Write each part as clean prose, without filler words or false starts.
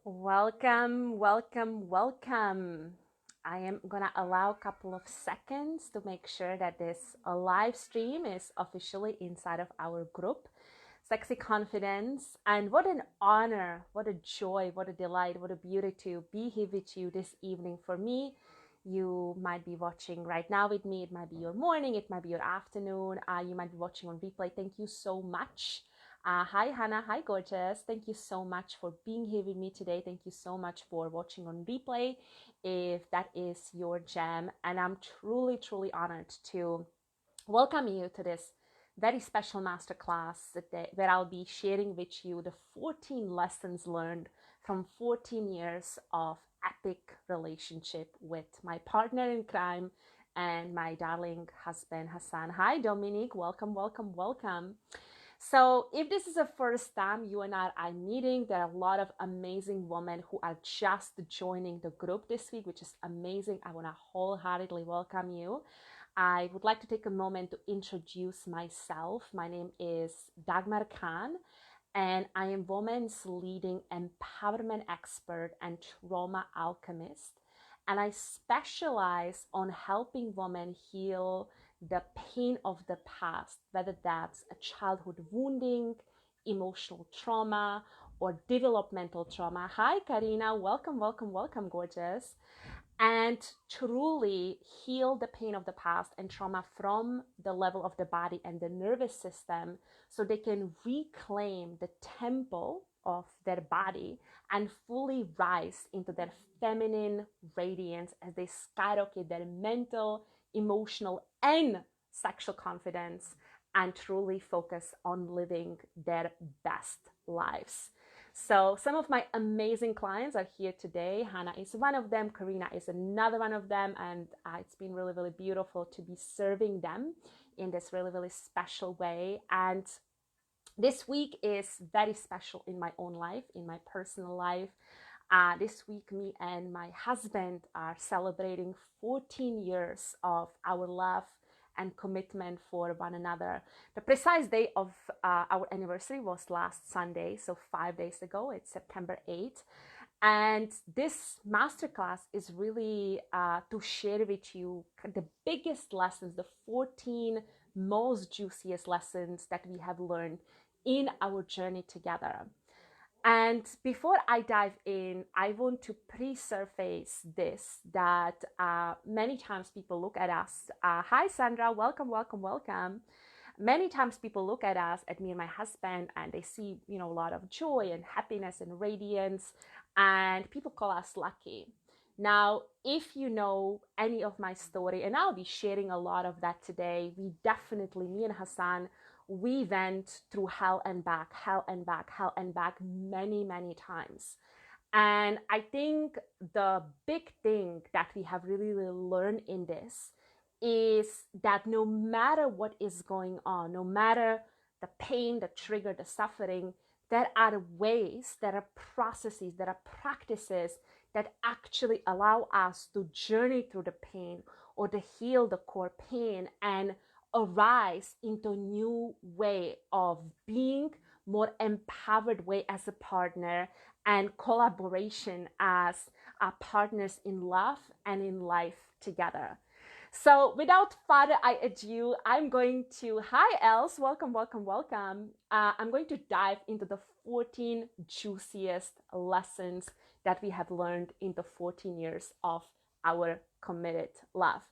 Welcome, welcome, welcome. I am gonna allow a couple of seconds to make sure that this live stream is officially inside of our group, Sexy Confidence. And what an honor, what a joy, what a delight, what a beauty to be here with you this evening. For me, you might be watching right now with me. It might be your morning, it might be your afternoon. You might be watching on replay. Thank you so much. Hi, Hannah. Hi, gorgeous. Thank you so much for being here with me today. Thank you so much for watching on replay if that is your jam. And I'm truly, truly honored to welcome you to this very special masterclass where I'll be sharing with you the 14 lessons learned from 14 years of epic relationship with my partner in crime and my darling husband, Hassan. Hi, Dominique. Welcome, welcome, welcome. So if this is the first time you and I are meeting, there are a lot of amazing women who are just joining the group this week, which is amazing. I want to wholeheartedly welcome you. I would like to take a moment to introduce myself. My name is Dagmar Khan, and I am women's leading empowerment expert and trauma alchemist. And I specialize on helping women heal the pain of the past, whether that's a childhood wounding, emotional trauma, or developmental trauma. Hi, Karina. Welcome, welcome, welcome, gorgeous. And truly heal the pain of the past and trauma from the level of the body and the nervous system so they can reclaim the temple of their body and fully rise into their feminine radiance as they skyrocket their mental, emotional, and sexual confidence and truly focus on living their best lives. So some of my amazing clients are here today. Hannah is one of them. Karina is another one of them. And it's been really, really beautiful to be serving them in this really, really special way. And this week is very special in my own life, in my personal life. This week, me and my husband are celebrating 14 years of our love and commitment for one another. The precise day of our anniversary was last Sunday, so 5 days ago. It's September 8th. And this masterclass is really to share with you the biggest lessons, the 14 most juiciest lessons that we have learned in our journey together. And before I dive in, I want to pre-surface this that many times people look at us. Hi, Sandra. Welcome, welcome, welcome. Many times people look at us, at me and my husband, and they see, a lot of joy and happiness and radiance, and people call us lucky. Now, if you know any of my story, and I'll be sharing a lot of that today, me and Hassan, we went through hell and back, hell and back, hell and back many, many times. And I think the big thing that we have really, really learned in this is that no matter what is going on, no matter the pain, the trigger, the suffering, there are ways, there are processes, there are practices that actually allow us to journey through the pain or to heal the core pain and arise into a new way of being, more empowered way as a partner and collaboration as partners in love and in life together. So without further ado, I'm going to, hi Els, welcome, welcome, welcome. I'm going to dive into the 14 juiciest lessons that we have learned in the 14 years of our committed love.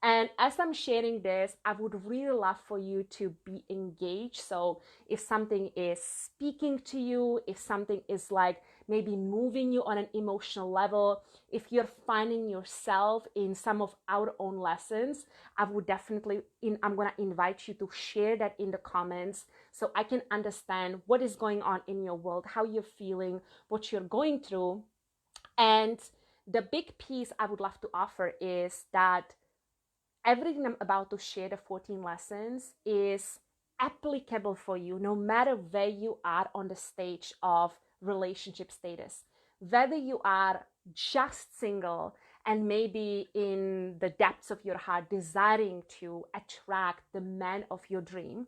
And as I'm sharing this, I would really love for you to be engaged. So if something is speaking to you, if something is like maybe moving you on an emotional level, if you're finding yourself in some of our own lessons, I would definitely, I'm going to invite you to share that in the comments so I can understand what is going on in your world, how you're feeling, what you're going through. And the big piece I would love to offer is that everything I'm about to share, the 14 lessons, is applicable for you no matter where you are on the stage of relationship status. Whether you are just single and maybe in the depths of your heart desiring to attract the man of your dream,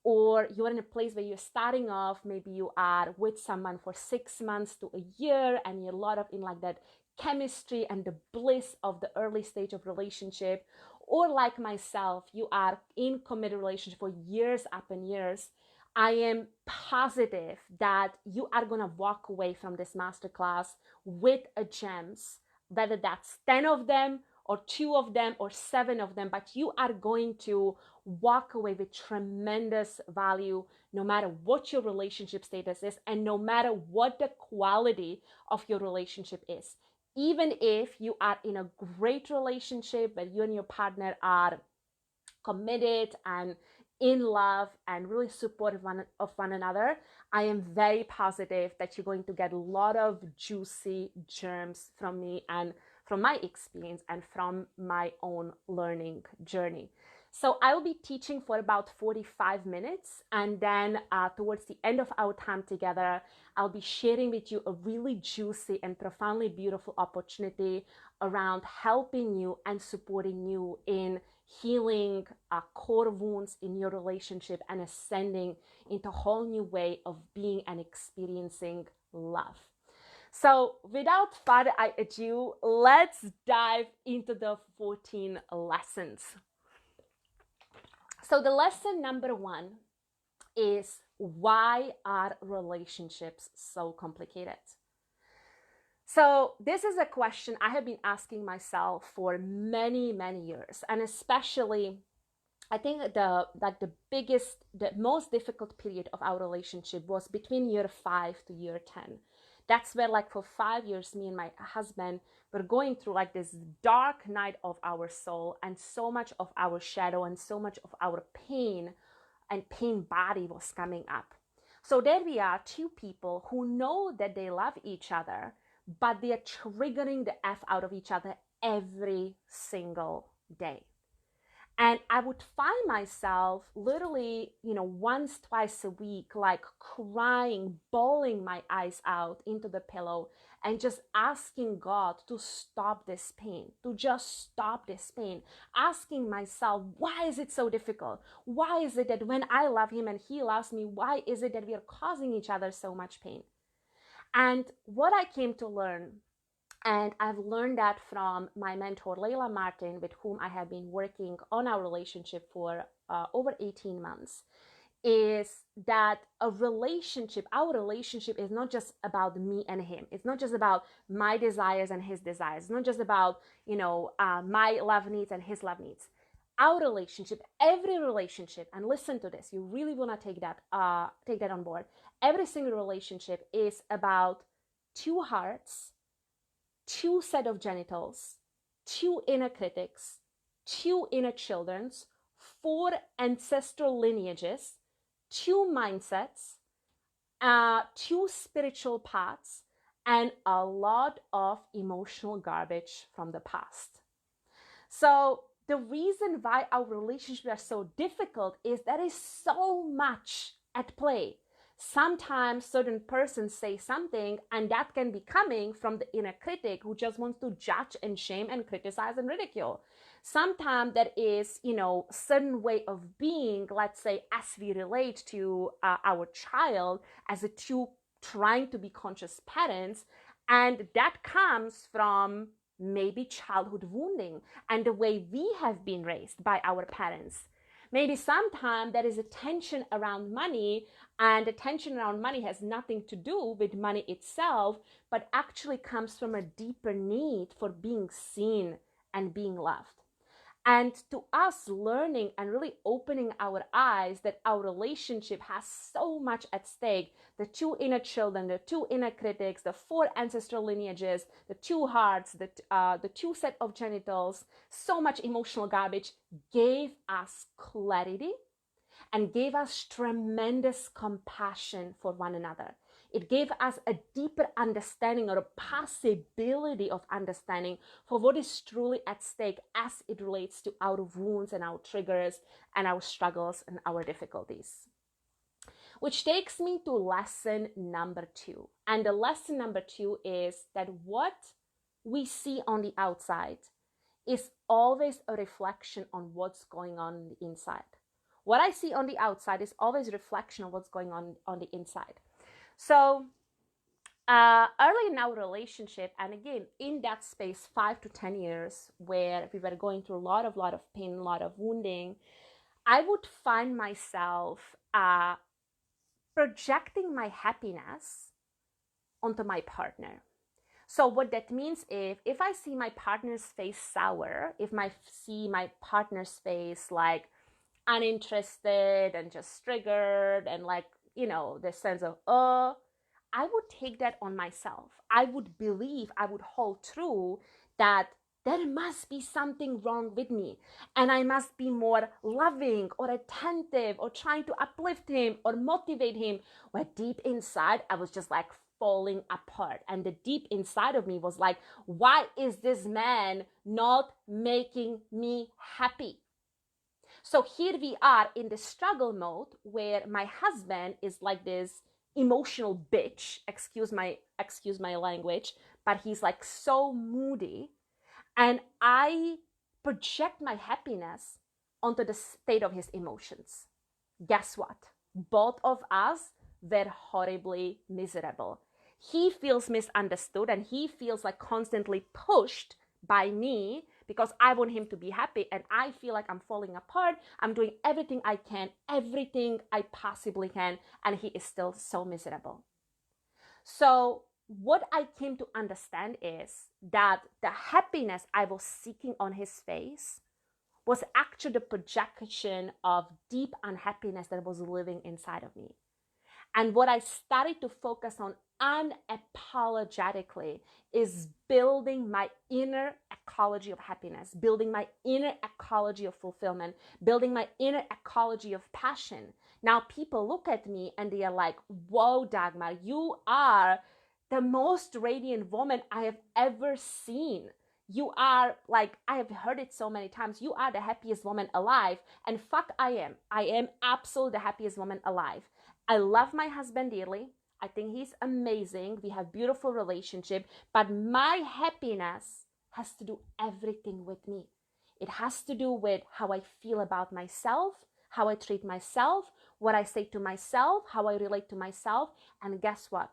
or you're in a place where you're starting off, maybe you are with someone for 6 months to a year, and you're a lot of in like that chemistry and the bliss of the early stage of relationship, or like myself, you are in committed relationship for years upon years. I am positive that you are going to walk away from this masterclass with a gems, whether that's 10 of them or 2 of them or 7 of them, but you are going to walk away with tremendous value, no matter what your relationship status is and no matter what the quality of your relationship is. Even if you are in a great relationship where you and your partner are committed and in love and really supportive of one another, I am very positive that you're going to get a lot of juicy germs from me and from my experience and from my own learning journey. So I will be teaching for about 45 minutes, and then towards the end of our time together, I'll be sharing with you a really juicy and profoundly beautiful opportunity around helping you and supporting you in healing core wounds in your relationship and ascending into a whole new way of being and experiencing love. So without further ado, let's dive into the 14 lessons. So the lesson number 1 is, why are relationships so complicated? So this is a question I have been asking myself for many, many years. And especially, I think the most difficult period of our relationship was between year 5 to year 10. That's where, like, for 5 years, me and my husband were going through like this dark night of our soul, and so much of our shadow and so much of our pain and pain body was coming up. So there we are, 2 people who know that they love each other, but they are triggering the F out of each other every single day. And I would find myself literally, once, twice a week, like crying, bawling my eyes out into the pillow and just asking God to stop this pain, to just stop this pain. Asking myself, why is it so difficult? Why is it that when I love him and he loves me, why is it that we are causing each other so much pain? And what I came to learn, and I've learned that from my mentor, Layla Martin, with whom I have been working on our relationship for over 18 months, is that our relationship is not just about me and him. It's not just about my desires and his desires. It's not just about, my love needs and his love needs. Our relationship, every relationship, and listen to this, you really want to take that on board. Every single relationship is about 2 hearts, 2 set of genitals, 2 inner critics, 2 inner childrens, 4 ancestral lineages, 2 mindsets, 2 spiritual paths, and a lot of emotional garbage from the past. So the reason why our relationships are so difficult is there is so much at play. Sometimes certain persons say something, and that can be coming from the inner critic who just wants to judge and shame and criticize and ridicule. Sometimes that is, certain way of being, let's say, as we relate to our child as a 2 trying to be conscious parents, and that comes from maybe childhood wounding and the way we have been raised by our parents. Maybe sometimes there is a tension around money, and the tension around money has nothing to do with money itself, but actually comes from a deeper need for being seen and being loved. And to us learning and really opening our eyes that our relationship has so much at stake, the 2 inner children, the 2 inner critics, the 4 ancestral lineages, the 2 hearts, the 2 set of genitals, so much emotional garbage, gave us clarity and gave us tremendous compassion for one another. It gave us a deeper understanding, or a possibility of understanding, for what is truly at stake as it relates to our wounds and our triggers and our struggles and our difficulties. Which takes me to lesson number 2. And the lesson number 2 is that what we see on the outside is always a reflection on what's going on the inside. what I see on the outside is always a reflection of what's going on the inside. So early in our relationship, and again in that space, 5 to 10 years, where we were going through a lot of pain, a lot of wounding, I would find myself projecting my happiness onto my partner. So what that means is, if I see my partner's face sour, if I see my partner's face like uninterested and just triggered and like, the sense of, I would take that on myself. I would believe, I would hold true that there must be something wrong with me, and I must be more loving or attentive or trying to uplift him or motivate him, where deep inside I was just like falling apart. And the deep inside of me was like, why is this man not making me happy? So here we are in the struggle mode, where my husband is like this emotional bitch, excuse my language, but he's like so moody, and I project my happiness onto the state of his emotions. Guess what? Both of us were horribly miserable. He feels misunderstood, and he feels like constantly pushed by me because I want him to be happy, and I feel like I'm falling apart. I'm doing everything I can, everything I possibly can, and he is still so miserable. So what I came to understand is that the happiness I was seeking on his face was actually the projection of deep unhappiness that was living inside of me. And what I started to focus on unapologetically is building my inner ecology of happiness, building my inner ecology of fulfillment, building my inner ecology of passion. Now people look at me and they are like, whoa, Dagmar, you are the most radiant woman I have ever seen. You are like, I have heard it so many times, you are the happiest woman alive. And fuck, I am absolutely the happiest woman alive. I love my husband dearly. I think he's amazing. We have beautiful relationship, but my happiness has to do everything with me. It has to do with how I feel about myself, how I treat myself, what I say to myself, how I relate to myself. And guess what?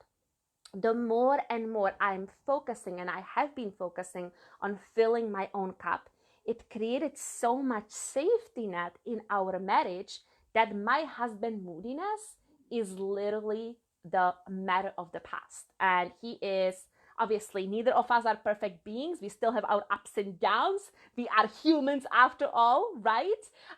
The more and more I'm focusing, and I have been focusing on filling my own cup, it created so much safety net in our marriage that my husband moodiness is literally the matter of the past. And he is, obviously, neither of us are perfect beings. We still have our ups and downs. We are humans after all, right?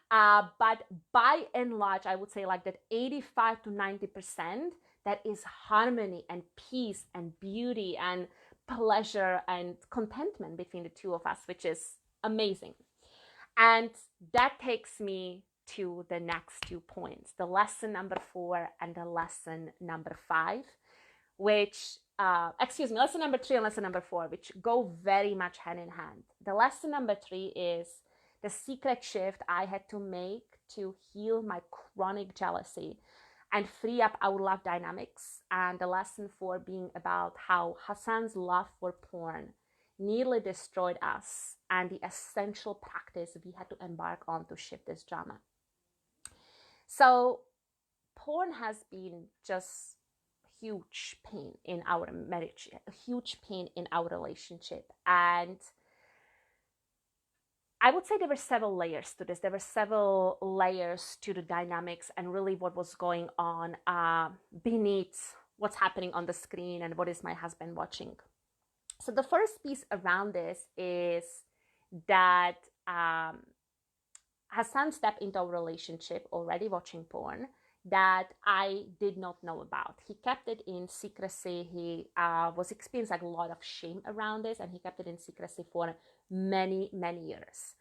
But by and large, I would say like that 85 to 90%, that is harmony and peace and beauty and pleasure and contentment between the two of us, which is amazing. And that takes me to the next 2 points, the lesson number 4 and the lesson number 5, which, lesson number 3 and lesson number 4, which go very much hand in hand. The lesson number 3 is the secret shift I had to make to heal my chronic jealousy and free up our love dynamics. And the lesson 4 being about how Hassan's love for porn nearly destroyed us, and the essential practice we had to embark on to shift this drama. So porn has been just huge pain in our marriage, a huge pain in our relationship. And I would say there were several layers to this. There were several layers to the dynamics and really what was going on beneath what's happening on the screen and what is my husband watching. So the first piece around this is that Hassan stepped into a relationship already watching porn that I did not know about. He kept it in secrecy. He was experiencing like a lot of shame around this, and he kept it in secrecy for many, many years.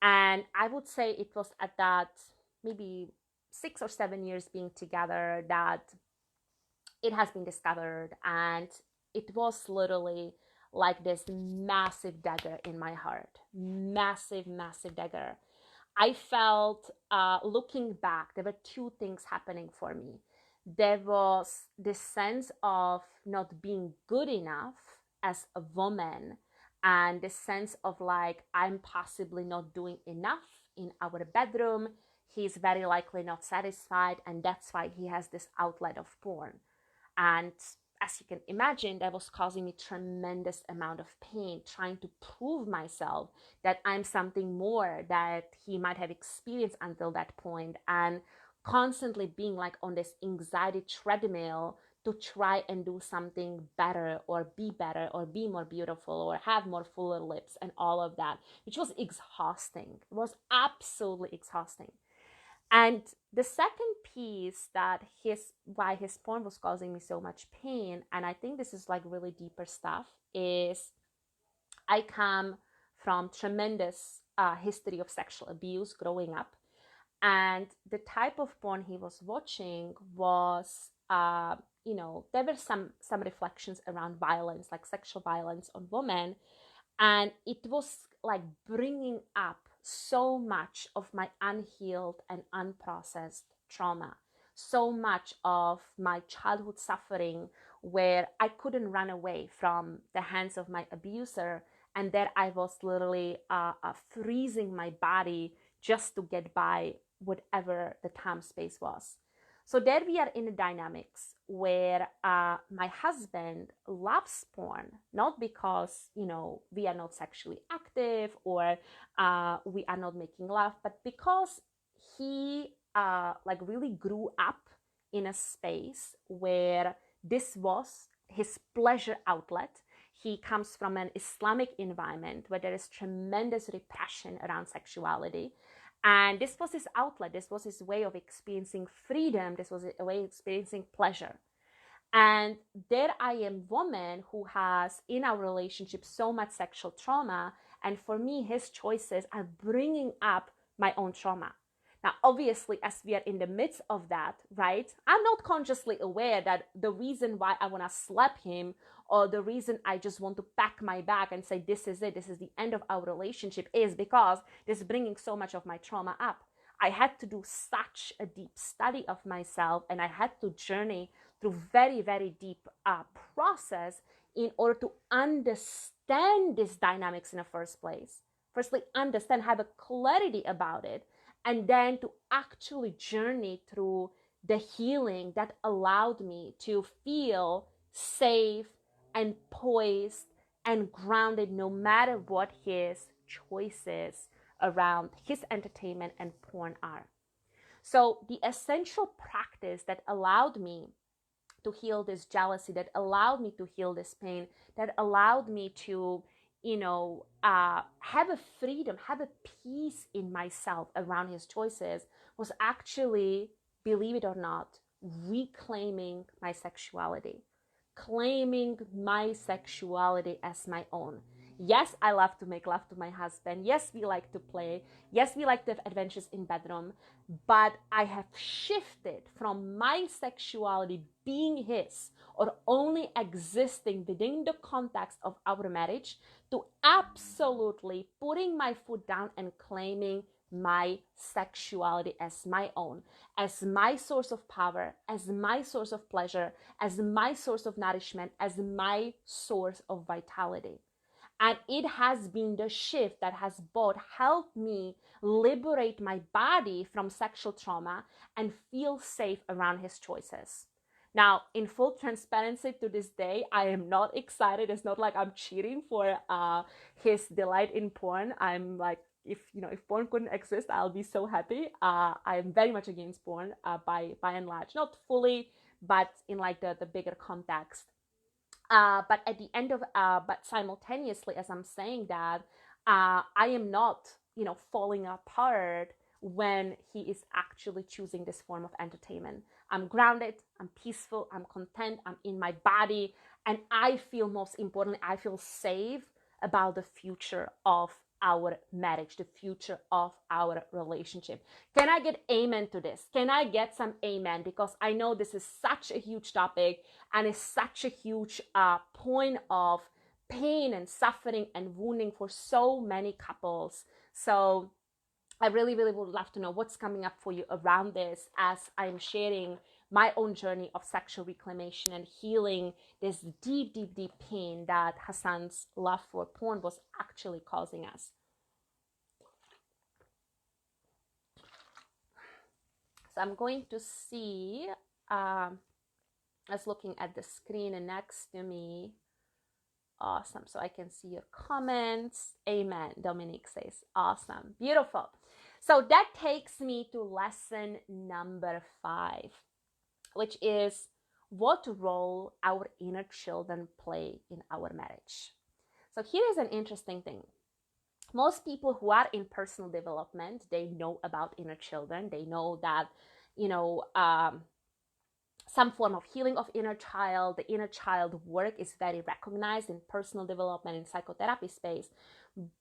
And I would say it was at that maybe 6 or 7 years being together that it has been discovered, and it was literally like this massive dagger in my heart. Massive, massive dagger. I felt, looking back, there were 2 things happening for me. There was this sense of not being good enough as a woman, and this sense of like, I'm possibly not doing enough in our bedroom. he's very likely not satisfied, and that's why he has this outlet of porn. And as you can imagine, that was causing me tremendous amount of pain, trying to prove myself that I'm something more that he might have experienced until that point, and constantly being like on this anxiety treadmill to try and do something better or be more beautiful or have more fuller lips and all of that, which was exhausting. It was absolutely exhausting. And the second piece that why his porn was causing me so much pain, and I think this is like really deeper stuff, is I come from tremendous history of sexual abuse growing up, and the type of porn he was watching was, there were some reflections around violence, like sexual violence on women, and it was like bringing up so much of my unhealed and unprocessed trauma, so much of my childhood suffering, where I couldn't run away from the hands of my abuser, and that I was literally freezing my body just to get by whatever the time space was. So there we are in the dynamics where my husband loves porn, not because, we are not sexually active or we are not making love, but because he like really grew up in a space where this was his pleasure outlet. He comes from an Islamic environment where there is tremendous repression around sexuality. And this was his outlet. This was his way of experiencing freedom. This was a way of experiencing pleasure. And there I am, woman who has in our relationship so much sexual trauma. And for me, his choices are bringing up my own trauma. Now, obviously, as we are in the midst of that, right, I'm not consciously aware that the reason why I want to slap him, or the reason I just want to pack my bag and say, this is it, this is the end of our relationship, is because this is bringing so much of my trauma up. I had to do such a deep study of myself, and I had to journey through very, very deep process in order to understand these dynamics in the first place. Firstly, understand, have a clarity about it, and then to actually journey through the healing that allowed me to feel safe and poised and grounded no matter what his choices around his entertainment and porn are. So the essential practice that allowed me to heal this jealousy, that allowed me to heal this pain, that allowed me to, have a freedom, have a peace in myself around his choices, was actually, believe it or not, reclaiming my sexuality, claiming my sexuality as my own. Yes, I love to make love to my husband. Yes, we like to play. Yes, we like to have adventures in bedroom. But I have shifted from my sexuality being his, or only existing within the context of our marriage, to absolutely putting my foot down and claiming my sexuality as my own, as my source of power, as my source of pleasure, as my source of nourishment, as my source of vitality. And it has been the shift that has both helped me liberate my body from sexual trauma and feel safe around his choices. Now, in full transparency, to this day, I am not excited. It's not like I'm cheering for his delight in porn. I'm like, if porn couldn't exist, I'll be so happy. I am very much against porn by and large, not fully, but in like the bigger context. But at the end of, but simultaneously, as I'm saying that, I am not, falling apart when he is actually choosing this form of entertainment. I'm grounded, I'm peaceful, I'm content, I'm in my body, and I feel, most importantly, I feel safe about the future of our marriage, the future of our relationship. Can I get amen to this? Can I get some amen? Because I know this is such a huge topic and is such a huge point of pain and suffering and wounding for so many couples. So I really, really would love to know what's coming up for you around this, as I'm sharing my own journey of sexual reclamation and healing this deep, deep, deep pain that Hassan's love for porn was actually causing us. So I'm going to see, I was looking at the screen next to me. Awesome. So I can see your comments. Amen. Dominique says, awesome. Beautiful. So that takes me to lesson number 5, which is what role our inner children play in our marriage. So here is an interesting thing. Most people who are in personal development, they know about inner children. They know that, some form of healing of inner child. The inner child work is very recognized in personal development and psychotherapy space.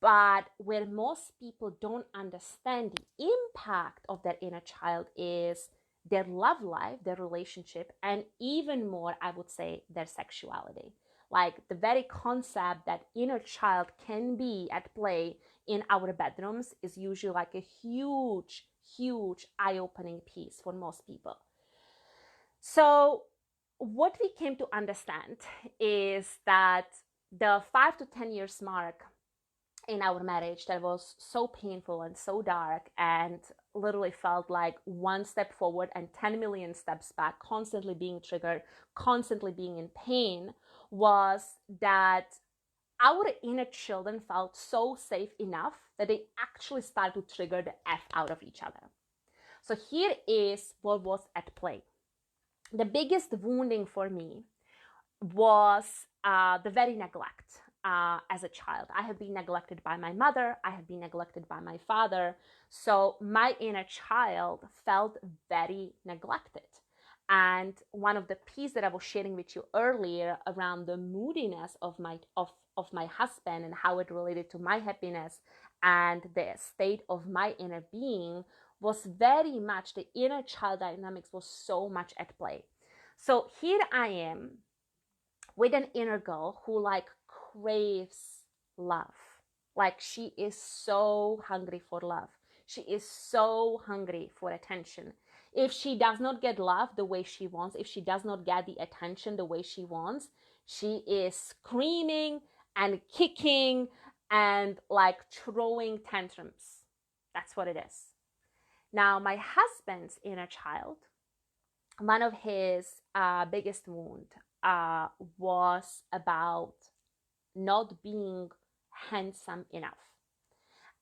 But where most people don't understand the impact of their inner child is their love life, their relationship, and even more, I would say, their sexuality. Like the very concept that inner child can be at play in our bedrooms is usually like a huge, huge eye-opening piece for most people. So what we came to understand is that the 5 to 10 years mark in our marriage that was so painful and so dark and literally felt like one step forward and 10 million steps back, constantly being triggered, constantly being in pain, was that our inner children felt so safe enough that they actually started to trigger the F out of each other. So here is what was at play. The biggest wounding for me was the very neglect as a child. I have been neglected by my mother. I have been neglected by my father. So my inner child felt very neglected. And one of the pieces that I was sharing with you earlier around the moodiness of my husband and how it related to my happiness and the state of my inner being was very much, the inner child dynamics was so much at play. So here I am with an inner girl who like craves love. Like she is so hungry for love. She is so hungry for attention. If she does not get love the way she wants, if she does not get the attention the way she wants, she is screaming and kicking and like throwing tantrums. That's what it is. Now, my husband's inner child, one of his biggest wound was about not being handsome enough.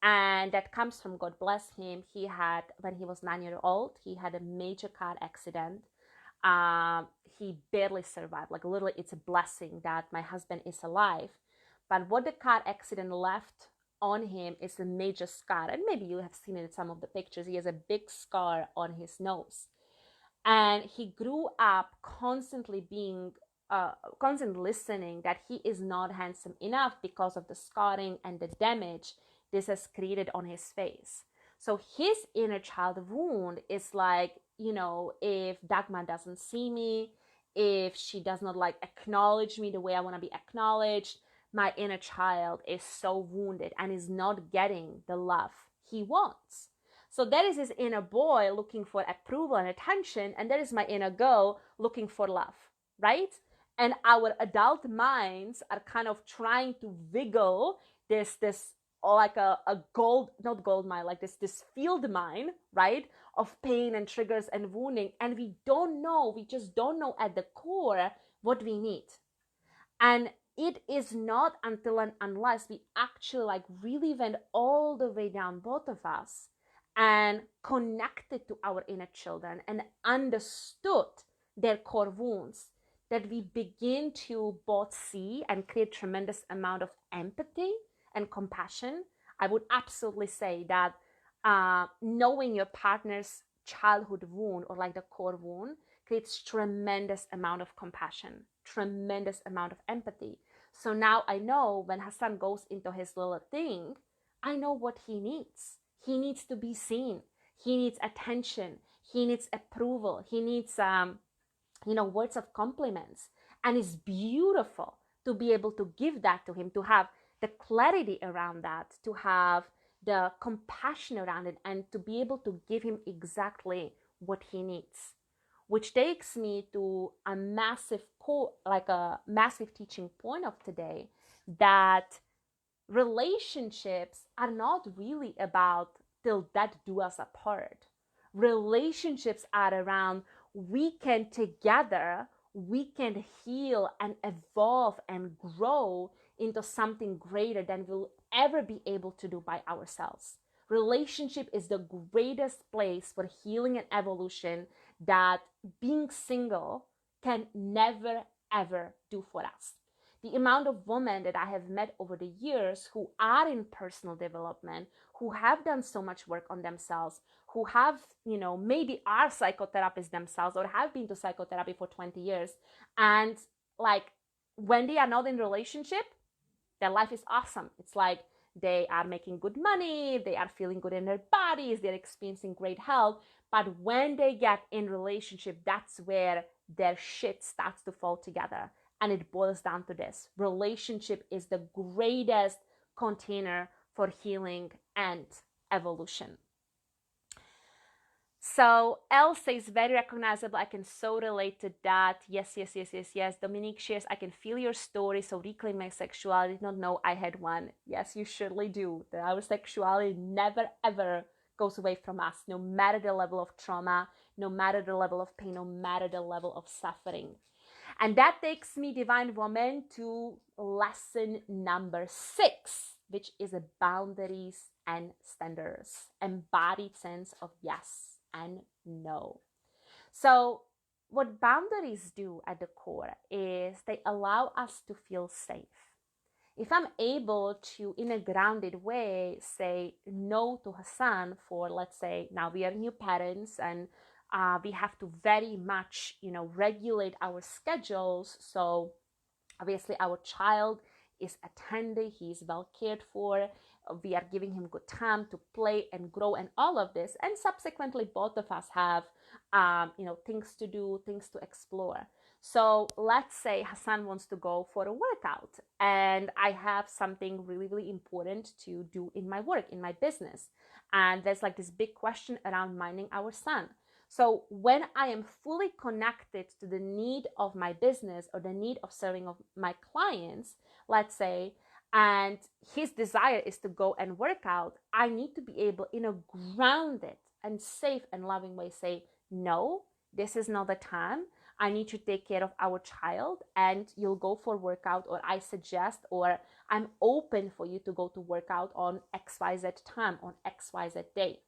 And that comes from, God bless him, he had, when he was 9 years old, he had a major car accident. He barely survived. Like literally, it's a blessing that my husband is alive. But what the car accident left on him is a major scar. And maybe you have seen it in some of the pictures. He has a big scar on his nose. And he grew up constantly listening that he is not handsome enough because of the scarring and the damage this has created on his face. So his inner child wound is like, if Dagmar doesn't see me, if she does not like acknowledge me the way I want to be acknowledged, my inner child is so wounded and is not getting the love he wants. So that is his inner boy looking for approval and attention, and that is my inner girl looking for love, right? And our adult minds are kind of trying to wiggle this like a gold, not gold mine, like this field mine, right? Of pain and triggers and wounding. And we just don't know at the core what we need. And it is not until and unless we actually like really went all the way down, both of us, and connected to our inner children and understood their core wounds, that we begin to both see and create tremendous amount of empathy and compassion. I would absolutely say that knowing your partner's childhood wound or like the core wound creates tremendous amount of compassion, tremendous amount of empathy. So now I know when Hassan goes into his little thing, I know what he needs. He needs to be seen. He needs attention. He needs approval. He needs, words of compliments. And it's beautiful to be able to give that to him, to have the clarity around that, to have the compassion around it, and to be able to give him exactly what he needs. Which takes me to a massive teaching point of today, that relationships are not really about till death do us apart. Relationships are around we can together, we can heal and evolve and grow into something greater than we'll ever be able to do by ourselves. Relationship is the greatest place for healing and evolution that being single can never ever do for us. The amount of women that I have met over the years who are in personal development, who have done so much work on themselves, who have, maybe are psychotherapists themselves or have been to psychotherapy for 20 years. And like when they are not in relationship, their life is awesome. It's like they are making good money, they are feeling good in their bodies, they're experiencing great health. But when they get in relationship, that's where their shit starts to fall together. And it boils down to this: relationship is the greatest container for healing and evolution. So Elle says, very recognizable. I can so relate to that. Yes, yes, yes, yes, yes. Dominique shares, I can feel your story. So reclaim my sexuality. Did not know I had one. Yes, you surely do. That our sexuality never ever goes away from us, no matter the level of trauma, no matter the level of pain, no matter the level of suffering. And that takes me, Divine Woman, to lesson number 6, which is a boundaries and standards, embodied sense of yes and no. So what boundaries do at the core is they allow us to feel safe. If I'm able to, in a grounded way, say no to Hassan for, let's say, now we are new parents and we have to very much, regulate our schedules. So obviously our child is attended, he's well cared for, we are giving him good time to play and grow and all of this. And subsequently, both of us have, things to do, things to explore. So let's say Hassan wants to go for a workout and I have something really, really important to do in my work, in my business. And there's like this big question around minding our son. So when I am fully connected to the need of my business or the need of serving of my clients, let's say, and his desire is to go and work out, I need to be able, in a grounded and safe and loving way, say, no, this is not the time. I need to take care of our child and you'll go for workout, or I suggest, or I'm open for you to go to workout on XYZ time, on XYZ day.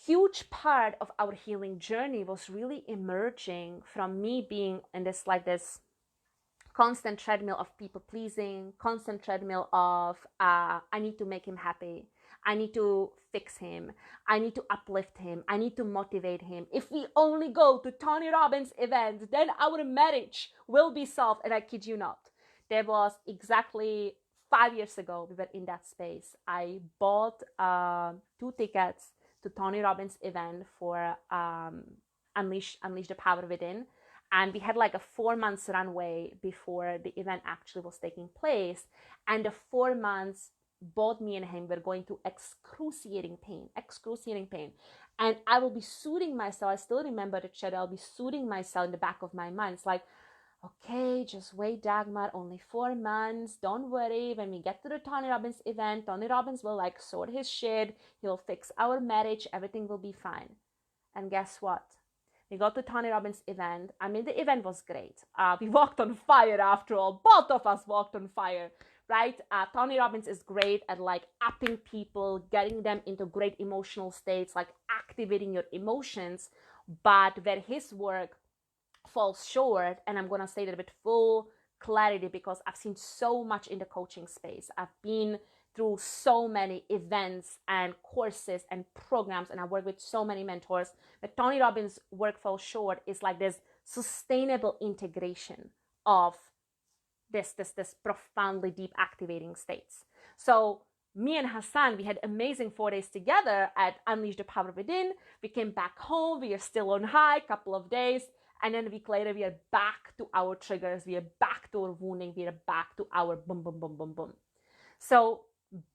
Huge part of our healing journey was really emerging from me being in this constant treadmill of people pleasing, constant treadmill of I need to make him happy, I need to fix him, I need to uplift him, I need to motivate him. If we only go to Tony Robbins event, then our marriage will be solved. And I kid you not, there was exactly 5 years ago, we were in that space. I bought 2 tickets to Tony Robbins event for Unleash the Power Within. And we had like a 4 months runway before the event actually was taking place. And the 4 months, both me and him were going through excruciating pain. And I will be soothing myself. I still remember the chat. I'll be soothing myself in the back of my mind. It's like, okay, just wait, Dagmar, only 4 months. Don't worry. When we get to the Tony Robbins event, Tony Robbins will like sort his shit. He'll fix our marriage. Everything will be fine. And guess what? We got to Tony Robbins event. I mean, the event was great. We walked on fire after all. Both of us walked on fire, right? Tony Robbins is great at like upping people, getting them into great emotional states, like activating your emotions. But where his work falls short, and I'm going to say that with full clarity because I've seen so much in the coaching space. I've been through so many events and courses and programs, and I work with so many mentors. But Tony Robbins' work falls short is like this sustainable integration of this profoundly deep activating states. So me and Hassan, we had amazing 4 days together at Unleash the Power Within. We came back home. We are still on high, couple of days. And then a week later, we are back to our triggers. We are back to our wounding. We are back to our boom, boom, boom, boom, boom. So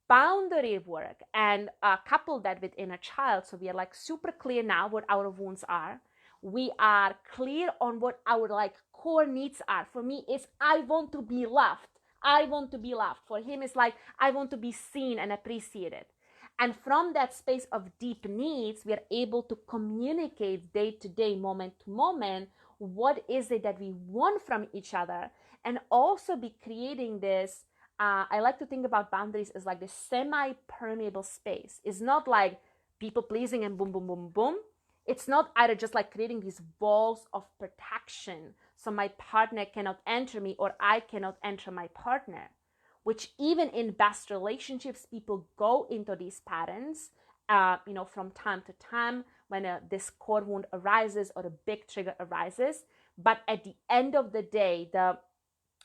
boundary work and couple that with inner child. So we are like super clear now what our wounds are. We are clear on what our like core needs are. For me, it's I want to be loved. I want to be loved. For him, it's like I want to be seen and appreciated. And from that space of deep needs, we are able to communicate day to day, moment to moment, what is it that we want from each other, and also be creating this. I like to think about boundaries as like this semi-permeable space. It's not like people pleasing and boom, boom, boom, boom. It's not either just like creating these walls of protection so my partner cannot enter me or I cannot enter my partner, which even in best relationships, people go into these patterns, from time to time when this core wound arises or a big trigger arises. But at the end of the day, the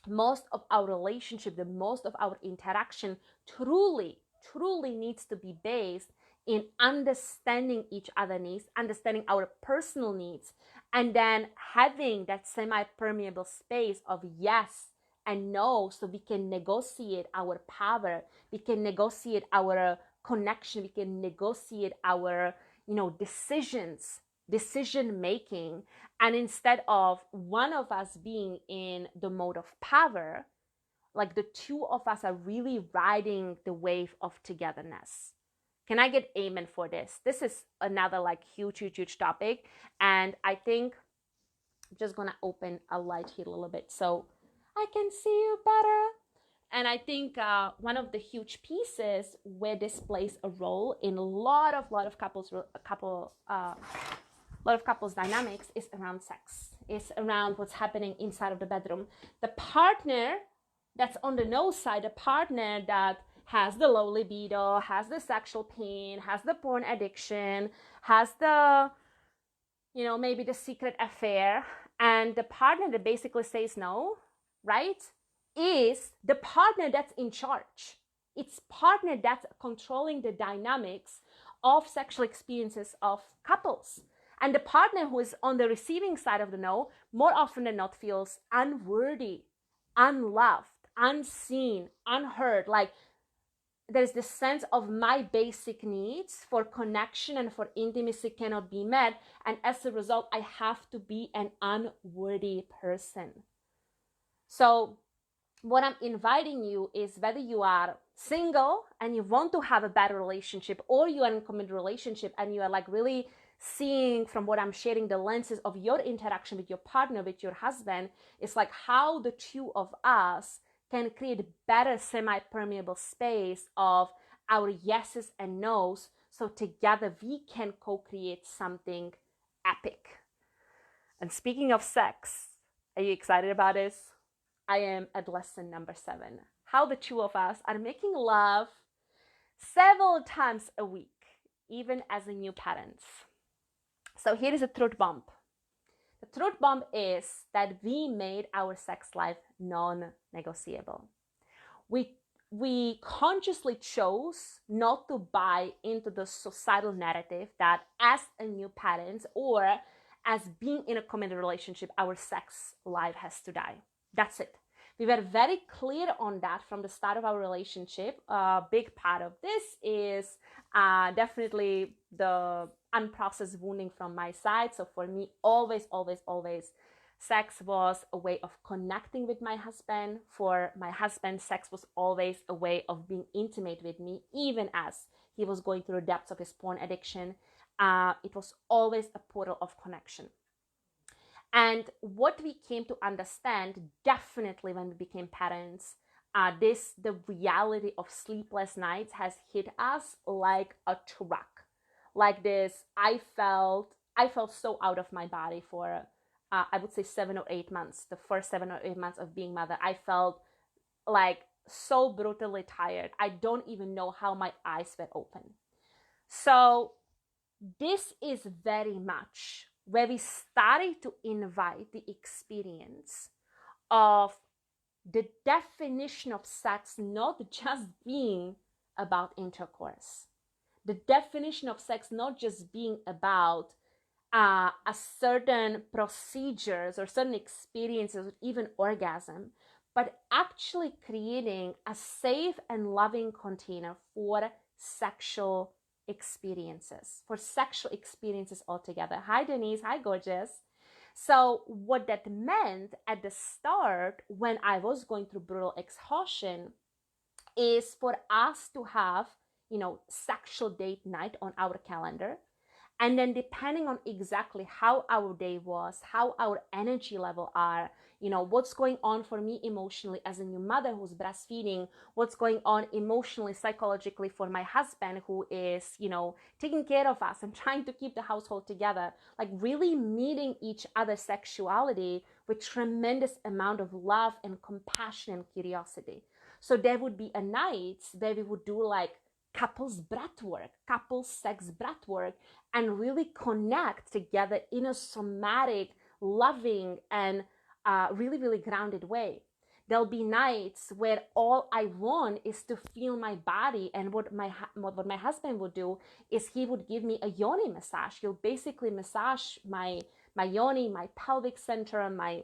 most of our relationship, the most of our interaction truly, truly needs to be based in understanding each other's needs, understanding our personal needs, and then having that semi-permeable space of yes and no, so we can negotiate our power, we can negotiate our connection, we can negotiate our, decision making. And instead of one of us being in the mode of power, like the two of us are really riding the wave of togetherness. Can I get amen for this? This is another like huge, huge, huge topic. And I think I'm just gonna open a light here a little bit so I can see you better. And I think one of the huge pieces where this plays a role in a lot of couples dynamics is around sex. It's around what's happening inside of the bedroom. The partner that's on the no side, a partner that has the low libido, has the sexual pain, has the porn addiction, has the, maybe the secret affair, and the partner that basically says no, right, is the partner that's in charge. It's partner that's controlling the dynamics of sexual experiences of couples. And the partner who is on the receiving side of the no, more often than not, feels unworthy, unloved, unseen, unheard. Like there's this sense of my basic needs for connection and for intimacy cannot be met. And as a result, I have to be an unworthy person. So what I'm inviting you is, whether you are single and you want to have a better relationship, or you are in a committed relationship and you are like really seeing from what I'm sharing the lenses of your interaction with your partner, with your husband, it's like how the two of us can create better semi-permeable space of our yeses and nos, so together we can co-create something epic. And speaking of sex, are you excited about this? I am at lesson number 7. How the two of us are making love several times a week, even as a new parents. So here is a truth bomb. The truth bomb is that we made our sex life non-negotiable. We consciously chose not to buy into the societal narrative that as a new parents or as being in a committed relationship, our sex life has to die. That's it. We were very clear on that from the start of our relationship. A big part of this is definitely the unprocessed wounding from my side. So for me, always, sex was a way of connecting with my husband. For my husband, sex was always a way of being intimate with me, even as he was going through the depths of his porn addiction. It was always a portal of connection. And what we came to understand, definitely when we became parents, the reality of sleepless nights has hit us like a truck. Like this, I felt so out of my body for, I would say 7 or 8 months. The first 7 or 8 months of being mother, I felt like so brutally tired. I don't even know how my eyes were open. So this is very much where we started to invite the experience of the definition of sex not just being about intercourse. The definition of sex not just being about a certain procedures or certain experiences, or even orgasm, but actually creating a safe and loving container for sexual experiences altogether. Hi, Denise. Hi, gorgeous. So what that meant at the start, when I was going through brutal exhaustion, is for us to have sexual date night on our calendar. And then depending on exactly how our day was, how our energy level are, what's going on for me emotionally as a new mother who's breastfeeding, what's going on emotionally, psychologically for my husband who is, taking care of us and trying to keep the household together, like really meeting each other's sexuality with tremendous amount of love and compassion and curiosity. So there would be a night where we would do like couples breath work, couples sex breath work, and really connect together in a somatic, loving, and really, really grounded way. There'll be nights where all I want is to feel my body, and what my husband would do is he would give me a yoni massage. He'll basically massage my yoni, my pelvic center, my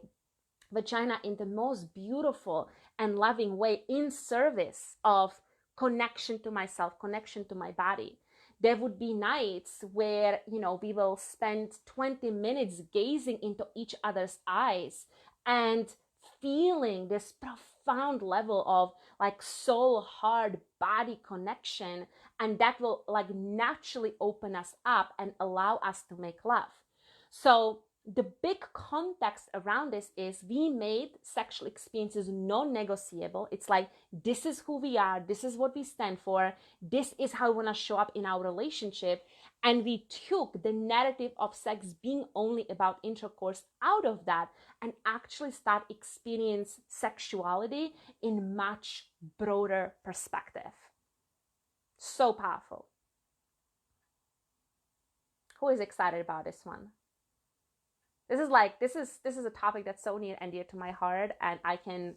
vagina in the most beautiful and loving way in service of connection to myself, connection to my body. There would be nights where, we will spend 20 minutes gazing into each other's eyes and feeling this profound level of like soul, heart, body connection. And that will like naturally open us up and allow us to make love. So the big context around this is we made sexual experiences non-negotiable. It's like, this is who we are, this is what we stand for, this is how we want to show up in our relationship. And we took the narrative of sex being only about intercourse out of that and actually start experience sexuality in much broader perspective. So powerful. Who is excited about this one? This is a topic that's so near and dear to my heart, and I can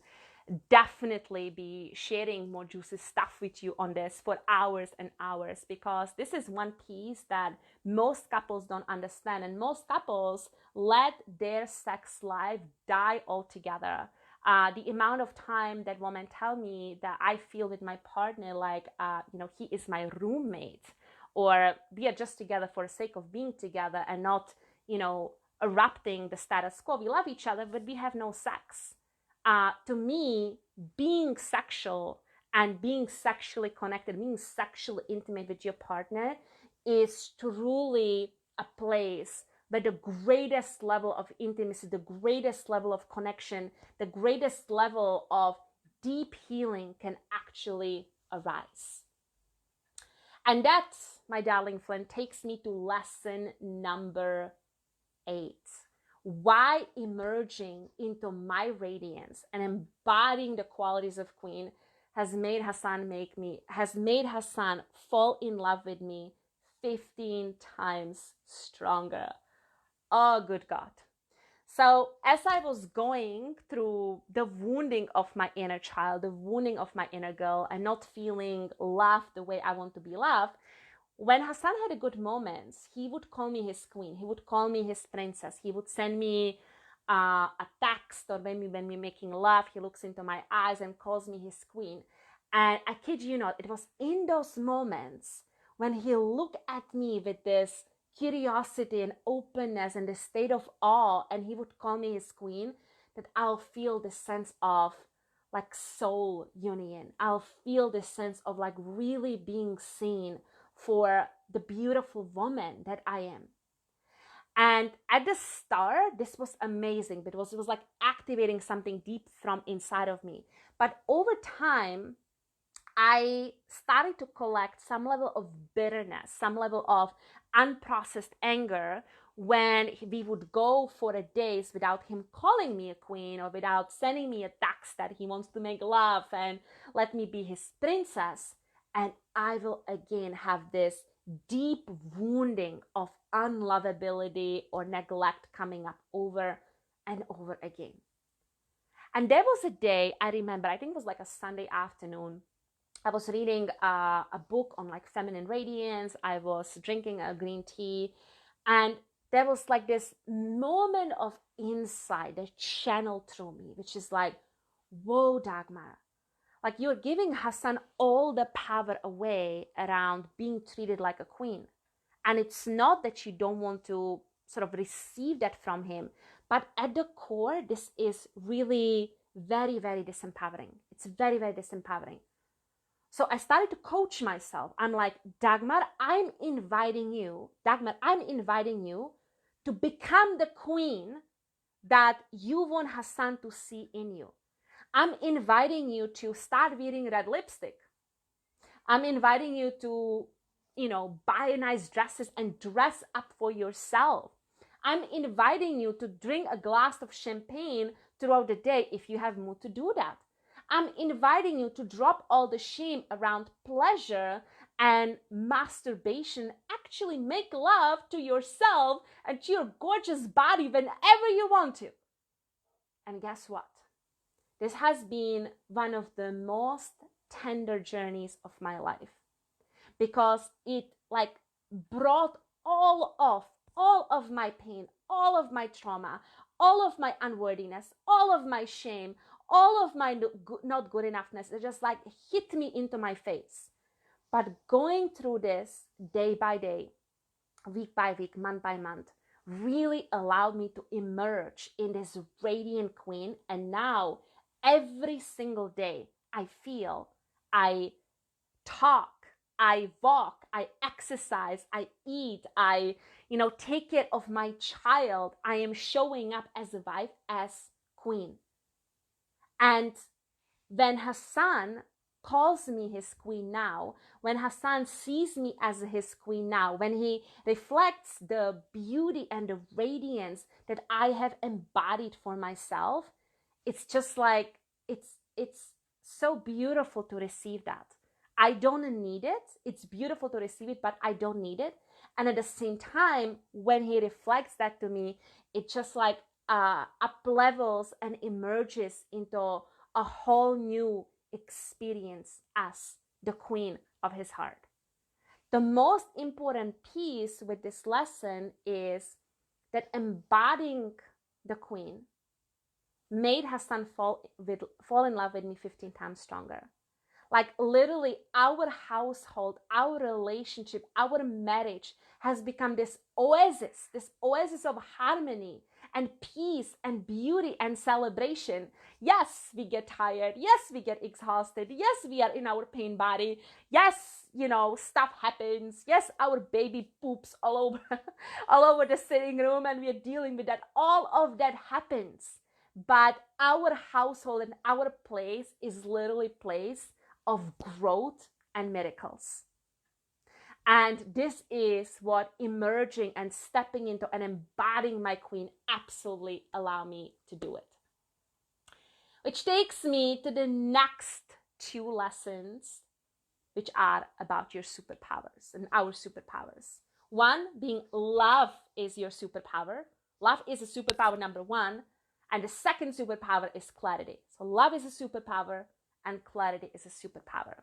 definitely be sharing more juicy stuff with you on this for hours and hours, because this is one piece that most couples don't understand, and most couples let their sex life die altogether. The amount of time that women tell me that I feel with my partner like he is my roommate, or we are just together for the sake of being together and not erupting the status quo. We love each other, but we have no sex. To me, being sexual and being sexually connected, being sexually intimate with your partner is truly a place where the greatest level of intimacy, the greatest level of connection, the greatest level of deep healing can actually arise. And that, my darling friend, takes me to lesson number 8. Why emerging into my radiance and embodying the qualities of queen has made Hassan fall in love with me 15 times stronger. Oh, good God. So as I was going through the wounding of my inner child, the wounding of my inner girl, and not feeling loved the way I want to be loved, when Hassan had a good moments, he would call me his queen. He would call me his princess. He would send me a text, or when we're making love, he looks into my eyes and calls me his queen. And I kid you not, it was in those moments when he looked at me with this curiosity and openness and the state of awe, and he would call me his queen, that I'll feel this sense of like soul union. I'll feel this sense of like really being seen for the beautiful woman that I am. And at the start, this was amazing because it was like activating something deep from inside of me. But over time, I started to collect some level of bitterness, some level of unprocessed anger when we would go for a days without him calling me a queen, or without sending me a text that he wants to make love and let me be his princess. And I will again have this deep wounding of unlovability or neglect coming up over and over again. And there was a day, I remember, I think it was like a Sunday afternoon, I was reading a book on like feminine radiance. I was drinking a green tea, and there was like this moment of insight that channeled through me, which is like, whoa, Dagmar, like you're giving Hassan all the power away around being treated like a queen. And it's not that you don't want to sort of receive that from him, but at the core, this is really very, very disempowering. It's very, very disempowering. So I started to coach myself. I'm like, Dagmar, I'm inviting you to become the queen that you want Hassan to see in you. I'm inviting you to start wearing red lipstick. I'm inviting you to, buy nice dresses and dress up for yourself. I'm inviting you to drink a glass of champagne throughout the day if you have mood to do that. I'm inviting you to drop all the shame around pleasure and masturbation. Actually make love to yourself and to your gorgeous body whenever you want to. And guess what? This has been one of the most tender journeys of my life, because it like brought all of my pain, all of my trauma, all of my unworthiness, all of my shame, all of my not good enoughness. It just like hit me into my face. But going through this day by day, week by week, month by month, really allowed me to emerge in this radiant queen. And now every single day I feel, I talk, I walk, I exercise, I eat, I, take care of my child. I am showing up as a wife, as queen. And when Hassan calls me his queen now, when Hassan sees me as his queen now, when he reflects the beauty and the radiance that I have embodied for myself, it's just like, it's so beautiful to receive that. I don't need it. It's beautiful to receive it, but I don't need it. And at the same time, when he reflects that to me, it just like up levels and emerges into a whole new experience as the queen of his heart. The most important piece with this lesson is that embodying the queen made Hassan fall in love with me 15 times stronger. Like literally our household, our relationship, our marriage has become this oasis of harmony and peace and beauty and celebration. Yes, we get tired. Yes, we get exhausted. Yes, we are in our pain body. Yes, stuff happens. Yes, our baby poops all over, all over the sitting room and we are dealing with that. All of that happens. But our household and our place is literally a place of growth and miracles. And this is what emerging and stepping into and embodying my queen absolutely allow me to do it. Which takes me to the next two lessons, which are about your superpowers and our superpowers. One being love is your superpower. Love is a superpower number one. And the second superpower is clarity. So love is a superpower and clarity is a superpower.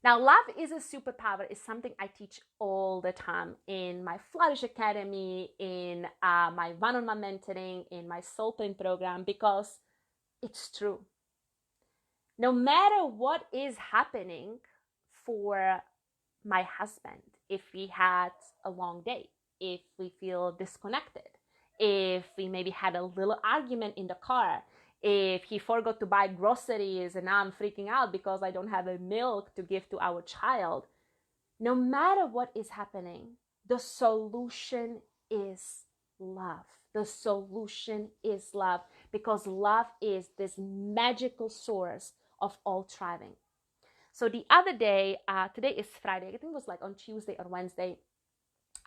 Now, love is a superpower is something I teach all the time in my Flourish Academy, in my one-on-one mentoring, in my Soul Plane program, because it's true. No matter what is happening for my husband, if we had a long day, if we feel disconnected, if we maybe had a little argument in the car, if he forgot to buy groceries and now I'm freaking out because I don't have a milk to give to our child, no matter what is happening, the solution is love. The solution is love, because love is this magical source of all thriving. So the other day, today is Friday, I think it was like on Tuesday or Wednesday,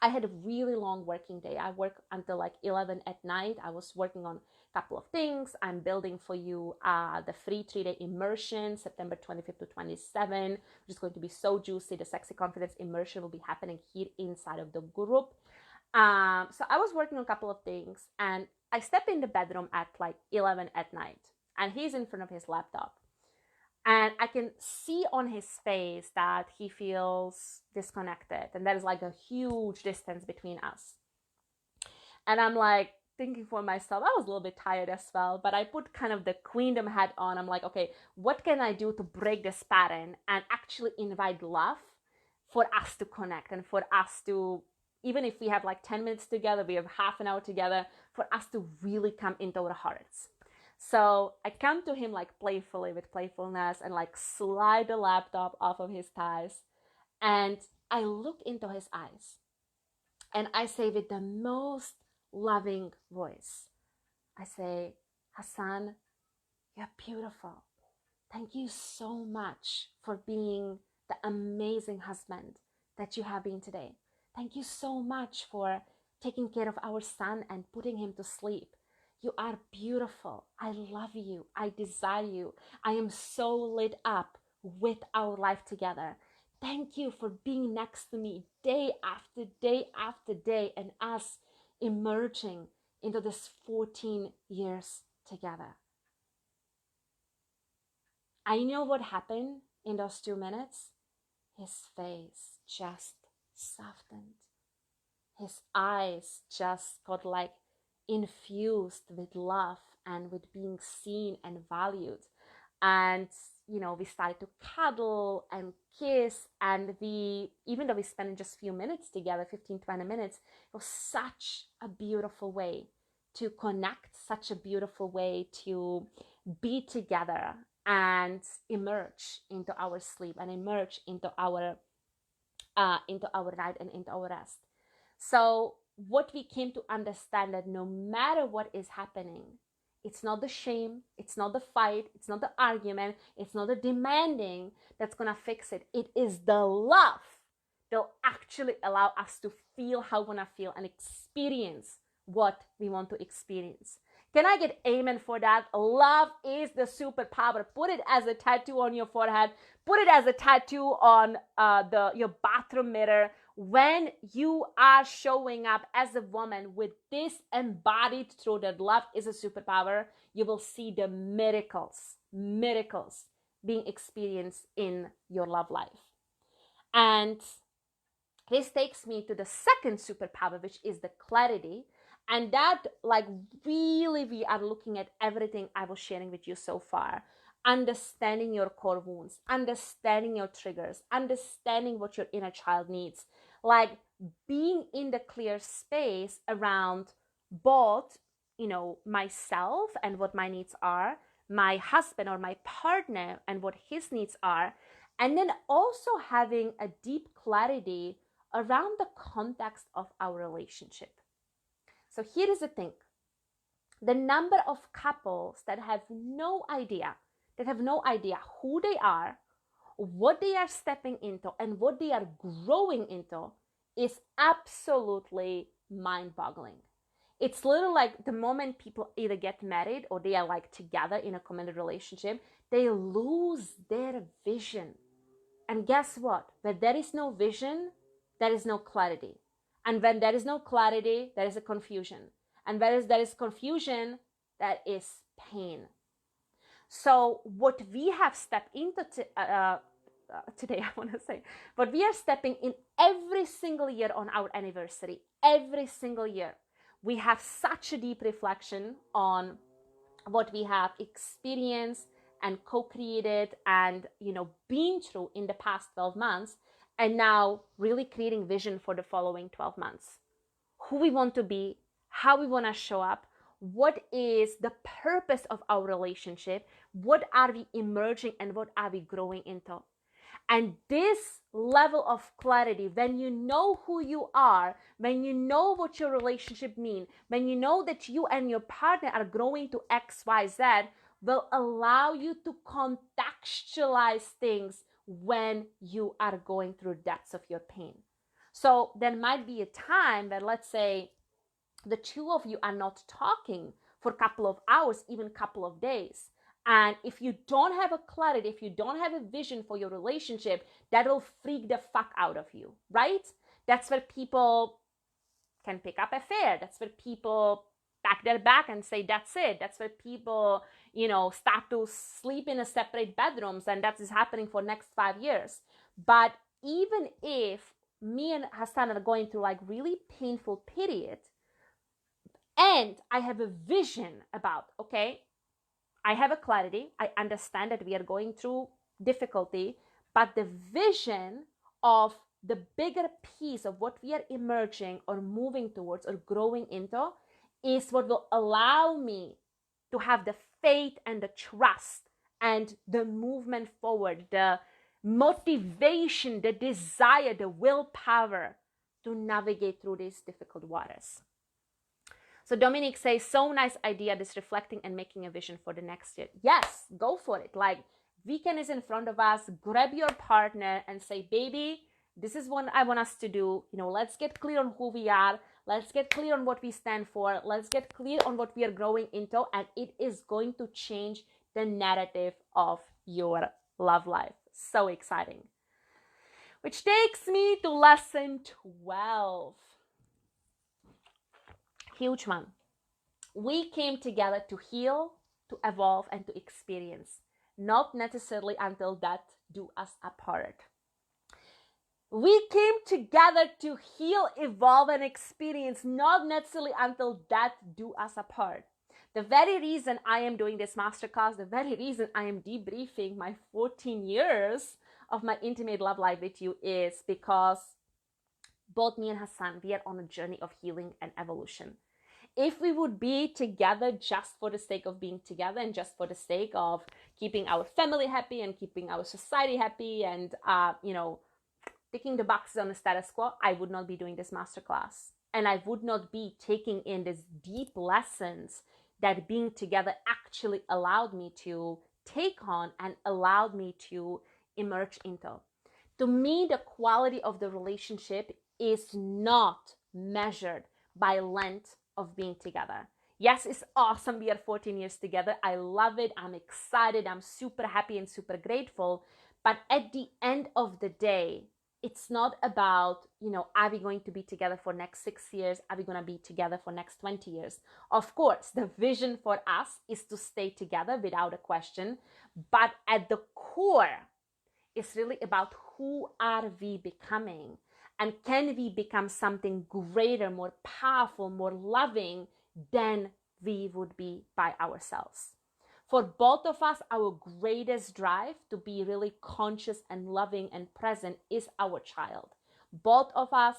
I had a really long working day. I work until like 11 at night. I was working on a couple of things. I'm building for you the free 3-day immersion, September 25th to 27, which is going to be so juicy. The Sexy Confidence immersion will be happening here inside of the group. So I was working on a couple of things and I step in the bedroom at like 11 at night and he's in front of his laptop. And I can see on his face that he feels disconnected. And that is like a huge distance between us. And I'm like thinking for myself, I was a little bit tired as well, but I put kind of the queendom hat on. I'm like, okay, what can I do to break this pattern and actually invite love for us to connect and for us to, even if we have like 10 minutes together, we have half an hour together, for us to really come into our hearts. So I come to him like playfully with playfulness and like slide the laptop off of his thighs. And I look into his eyes and I say with the most loving voice, I say, Hassan, you're beautiful. Thank you so much for being the amazing husband that you have been today. Thank you so much for taking care of our son and putting him to sleep. You are beautiful. I love you. I desire you. I am so lit up with our life together. Thank you for being next to me day after day after day and us emerging into this 14 years together. I know what happened in those 2 minutes. His face just softened. His eyes just got like infused with love and with being seen and valued. And, we started to cuddle and kiss. And even though we spent just a few minutes together, 15, 20 minutes, it was such a beautiful way to connect, such a beautiful way to be together and emerge into our sleep and emerge into our night and into our rest. So what we came to understand that no matter what is happening, it's not the shame, it's not the fight, it's not the argument, it's not the demanding that's gonna fix it. It is the love that'll actually allow us to feel how we wanna feel and experience what we want to experience. Can I get amen for that? Love is the superpower. Put it as a tattoo on your forehead. Put it as a tattoo on your bathroom mirror. When you are showing up as a woman with this embodied truth that love is a superpower, you will see the miracles being experienced in your love life. And this takes me to the second superpower, which is the clarity. And that, like, really, we are looking at everything I was sharing with you so far. Understanding your core wounds, understanding your triggers, understanding what your inner child needs. Like, being in the clear space around both, myself and what my needs are, my husband or my partner and what his needs are, and then also having a deep clarity around the context of our relationship. So here is the thing. The number of couples that have no idea who they are, what they are stepping into, and what they are growing into is absolutely mind-boggling. It's literally like the moment people either get married or they are like together in a committed relationship, they lose their vision. And guess what? When there is no vision, there is no clarity. And when there is no clarity, there is a confusion. And where there is confusion, that is pain. So what we have stepped into today, I want to say, but we are stepping in every single year on our anniversary, every single year. We have such a deep reflection on what we have experienced and co-created and been through in the past 12 months, and now really creating vision for the following 12 months. Who we want to be, how we want to show up, what is the purpose of our relationship, what are we emerging and what are we growing into. And this level of clarity, when you know who you are, when you know what your relationship means, when you know that you and your partner are growing to X, Y, Z, will allow you to contextualize things when you are going through depths of your pain. So there might be a time that, let's say, the two of you are not talking for a couple of hours, even a couple of days. And if you don't have a clarity, if you don't have a vision for your relationship, that will freak the fuck out of you, right? That's where people can pick up affair. That's where people pack their bag and say, that's it. That's where people, start to sleep in a separate bedrooms, and that is happening for next 5 years. But even if me and Hassan are going through like really painful period, and I have a vision about, okay, I have a clarity. I understand that we are going through difficulty, but the vision of the bigger piece of what we are emerging or moving towards or growing into is what will allow me to have the faith and the trust and the movement forward, the motivation, the desire, the willpower to navigate through these difficult waters. So Dominique says, so nice idea, this reflecting and making a vision for the next year. Yes, go for it. Like, weekend is in front of us. Grab your partner and say, baby, this is what I want us to do. Let's get clear on who we are. Let's get clear on what we stand for. Let's get clear on what we are growing into. And it is going to change the narrative of your love life. So exciting. Which takes me to lesson 12. Huge one. We came together to heal, to evolve, and to experience, not necessarily until death do us apart. We came together to heal, evolve, and experience, not necessarily until death do us apart. The very reason I am doing this masterclass, the very reason I am debriefing my 14 years of my intimate love life with you is because both me and Hassan, we are on a journey of healing and evolution. If we would be together just for the sake of being together and just for the sake of keeping our family happy and keeping our society happy and, ticking the boxes on the status quo, I would not be doing this masterclass. And I would not be taking in these deep lessons that being together actually allowed me to take on and allowed me to emerge into. To me, the quality of the relationship is not measured by length of being together. Yes, it's awesome. We are 14 years together. I love it. I'm excited. I'm super happy and super grateful. But at the end of the day, it's not about, are we going to be together for next 6 years? Are we going to be together for next 20 years? Of course, the vision for us is to stay together without a question. But at the core, it's really about who are we becoming? And can we become something greater, more powerful, more loving than we would be by ourselves? For both of us, our greatest drive to be really conscious and loving and present is our child. Both of us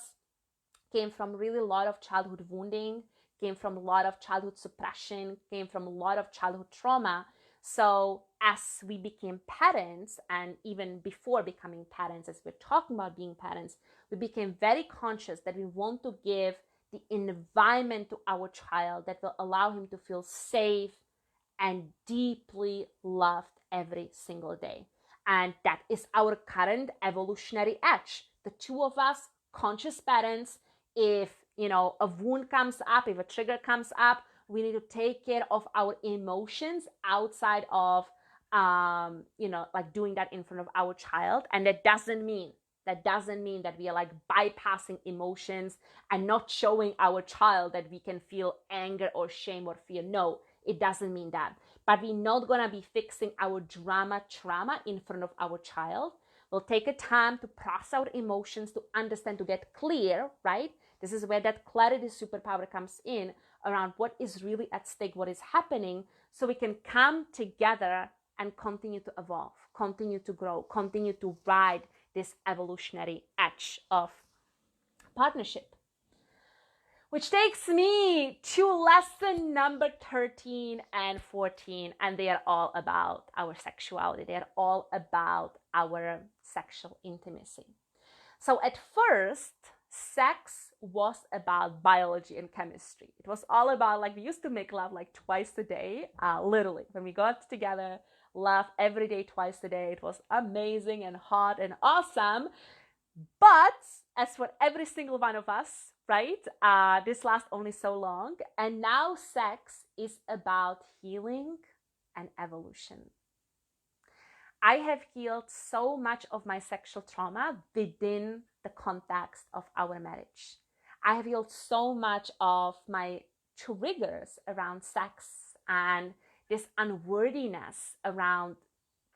came from really a lot of childhood wounding, came from a lot of childhood suppression, came from a lot of childhood trauma. So as we became parents, and even before becoming parents, as we're talking about being parents, we became very conscious that we want to give the environment to our child that will allow him to feel safe and deeply loved every single day. And that is our current evolutionary edge. The two of us, conscious parents, if a wound comes up, if a trigger comes up, we need to take care of our emotions outside of doing that in front of our child. And that doesn't mean that we are like bypassing emotions and not showing our child that we can feel anger or shame or fear. No, it doesn't mean that. But we're not gonna be fixing our trauma in front of our child. We'll take a time to process our emotions, to understand, to get clear, right? This is where that clarity superpower comes in around what is really at stake, what is happening, so we can come together and continue to evolve, continue to grow, continue to ride this evolutionary edge of partnership. Which takes me to lesson number 13 and 14, and they are all about our sexuality. They are all about our sexual intimacy. So at first, sex was about biology and chemistry. It was all about, like, we used to make love like twice a day, literally. When we got together, love every day, twice a day. It was amazing and hot and awesome. But as for every single one of us, right, this lasts only so long. And now sex is about healing and evolution. I have healed so much of my sexual trauma within the context of our marriage. I have healed so much of my triggers around sex and this unworthiness around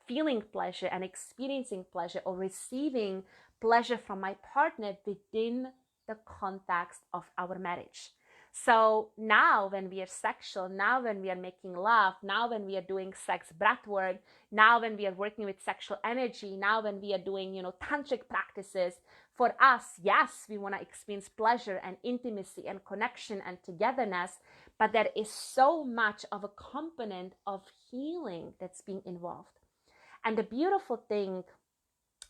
feeling pleasure and experiencing pleasure or receiving pleasure from my partner within the context of our marriage. So now when we are sexual, now when we are making love, now when we are doing sex breathwork, now when we are working with sexual energy, now when we are doing, tantric practices, for us, yes, we want to experience pleasure and intimacy and connection and togetherness, but there is so much of a component of healing that's being involved. And the beautiful thing,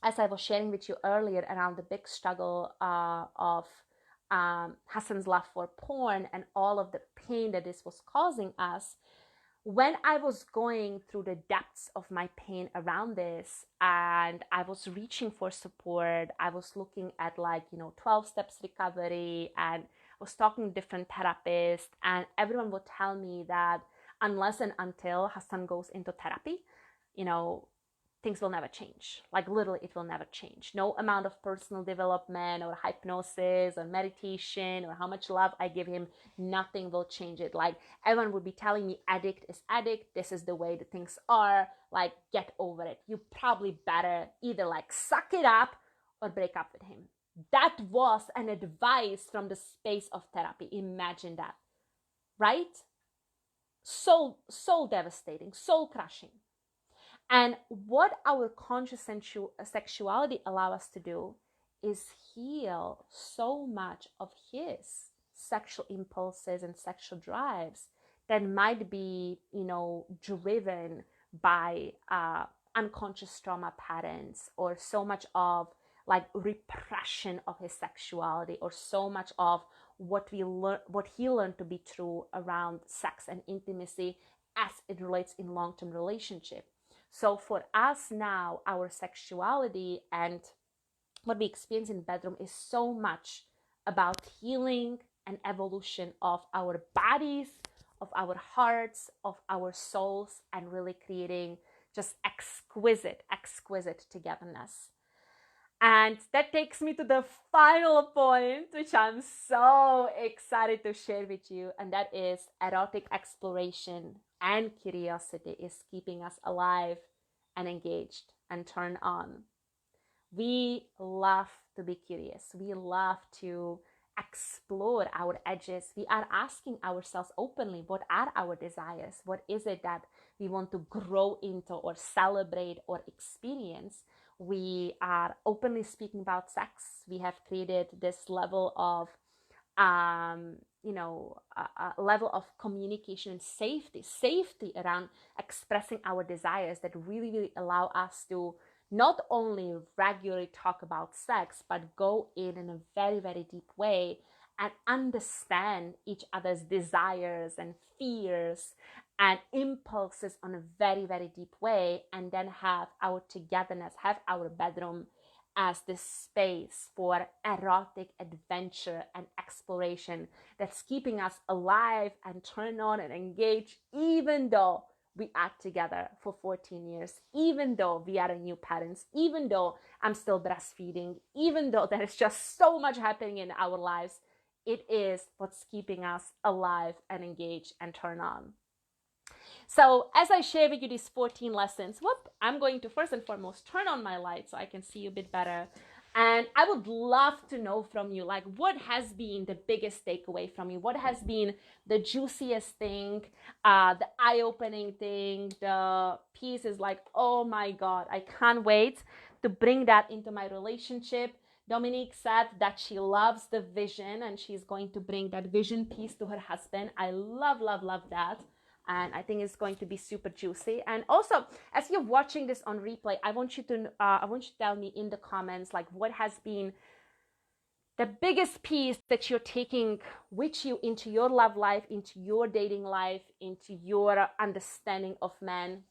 as I was sharing with you earlier around the big struggle of Hassan's love for porn and all of the pain that this was causing us, when I was going through the depths of my pain around this and I was reaching for support, I was looking at 12 steps recovery, and I was talking to different therapists, and everyone would tell me that unless and until Hassan goes into therapy, things will never change. Like literally, it will never change. No amount of personal development or hypnosis or meditation or how much love I give him, nothing will change it. Like everyone would be telling me addict is addict. This is the way the things are. Like get over it. You probably better either suck it up or break up with him. That was an advice from the space of therapy. Imagine that, right? So devastating, soul crushing. And what our conscious sexuality allow us to do is heal so much of his sexual impulses and sexual drives that might be, driven by unconscious trauma patterns, or so much of repression of his sexuality, or so much of what he learned to be true around sex and intimacy as it relates in long-term relationship. So for us now, our sexuality and what we experience in bedroom is so much about healing and evolution of our bodies, of our hearts, of our souls, and really creating just exquisite togetherness. And that takes me to the final point, which I'm so excited to share with you, and that is erotic exploration and curiosity is keeping us alive and engaged and turned on. We love to be curious. We love to explore our edges. We are asking ourselves openly, what are our desires? What is it that we want to grow into or celebrate or experience? We are openly speaking about sex. We have created this level of a level of communication and safety around expressing our desires that really allow us to not only regularly talk about sex, but go in a very, very deep way and understand each other's desires and fears and impulses on a very, very deep way, and then have our togetherness, have our bedroom as this space for erotic adventure and exploration that's keeping us alive and turned on and engaged, even though we are together for 14 years, even though we are new parents, even though I'm still breastfeeding, even though there is just so much happening in our lives. It is what's keeping us alive and engaged and turned on. So as I share with you these 14 lessons, I'm going to first and foremost turn on my light so I can see you a bit better. And I would love to know from you, what has been the biggest takeaway from you? What has been the juiciest thing, the eye-opening thing, the piece is oh my God, I can't wait to bring that into my relationship. Dominique said that she loves the vision and she's going to bring that vision piece to her husband. I love that. And I think it's going to be super juicy. And also, as you're watching this on replay, I want you to tell me in the comments, what has been the biggest piece that you're taking with you into your love life, into your dating life, into your understanding of men.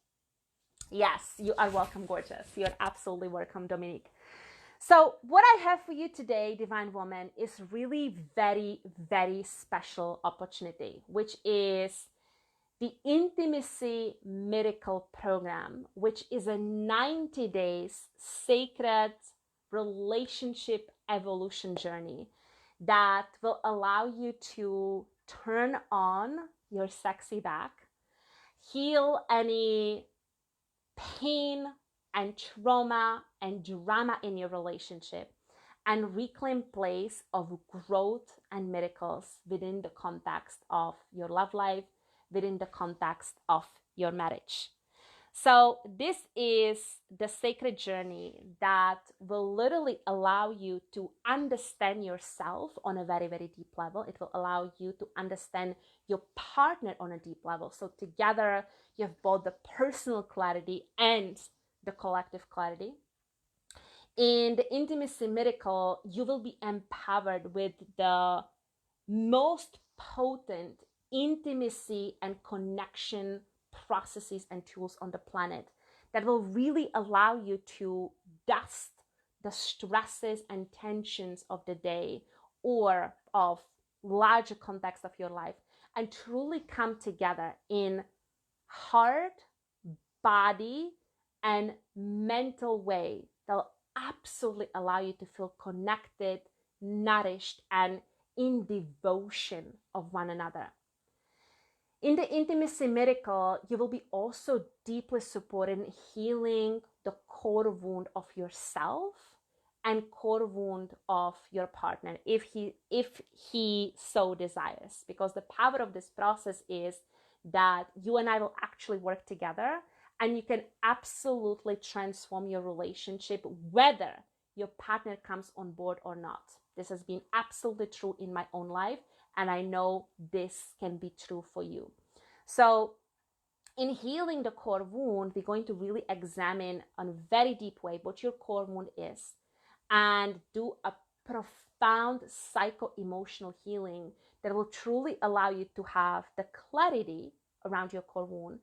Yes, you are welcome, gorgeous. You're absolutely welcome, Dominique. So what I have for you today, Divine Woman, is really very, very special opportunity, which is the Intimacy Miracle Program, which is a 90 days sacred relationship evolution journey that will allow you to turn on your sexy back, heal any pain and trauma and drama in your relationship, and reclaim place of growth and miracles within the context of your love life, within the context of your marriage. So this is the sacred journey that will literally allow you to understand yourself on a very, very deep level. It will allow you to understand your partner on a deep level. So together you have both the personal clarity and the collective clarity. In the intimacy miracle, you will be empowered with the most potent intimacy and connection processes and tools on the planet that will really allow you to dust the stresses and tensions of the day or of larger context of your life and truly come together in heart, body, and mental way that'll absolutely allow you to feel connected, nourished, and in devotion of one another. In the intimacy miracle, you will be also deeply supported in healing the core wound of yourself and core wound of your partner if he so desires, because the power of this process is that you and I will actually work together and you can absolutely transform your relationship whether your partner comes on board or not. This has been absolutely true in my own life, and I know this can be true for you. So in healing the core wound, we're going to really examine on a very deep way what your core wound is and do a profound psycho-emotional healing that will truly allow you to have the clarity around your core wound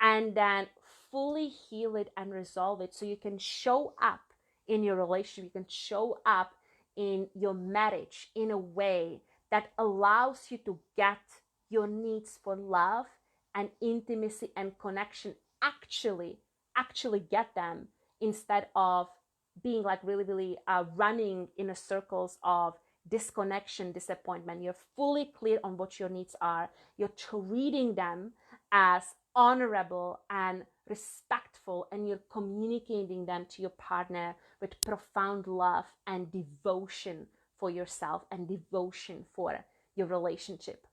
and then fully heal it and resolve it so you can show up in your relationship, you can show up in your marriage in a way that allows you to get your needs for love and intimacy and connection actually get them, instead of being like really running in a circles of disconnection, disappointment. You're fully clear on what your needs are. You're treating them as honorable and respectful, and you're communicating them to your partner with profound love and devotion for yourself and devotion for your relationship.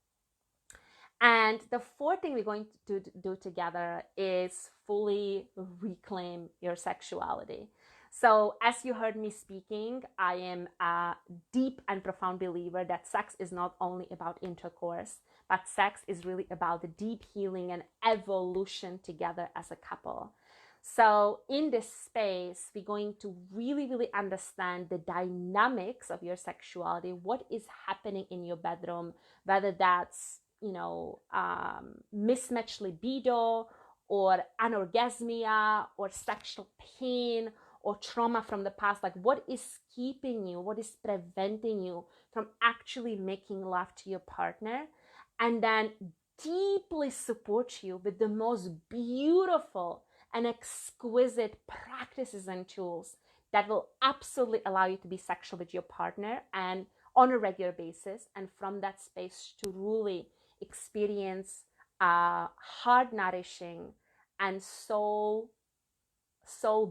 And the fourth thing we're going to do together is fully reclaim your sexuality. So as you heard me speaking, I am a deep and profound believer that sex is not only about intercourse, but sex is really about the deep healing and evolution together as a couple. So in this space, we're going to really understand the dynamics of your sexuality, what is happening in your bedroom, whether that's mismatched libido or anorgasmia or sexual pain or trauma from the past. Like, what is keeping you, what is preventing you from actually making love to your partner, and then deeply support you with the most beautiful and exquisite practices and tools that will absolutely allow you to be sexual with your partner and on a regular basis, and from that space to really experience heart nourishing and soul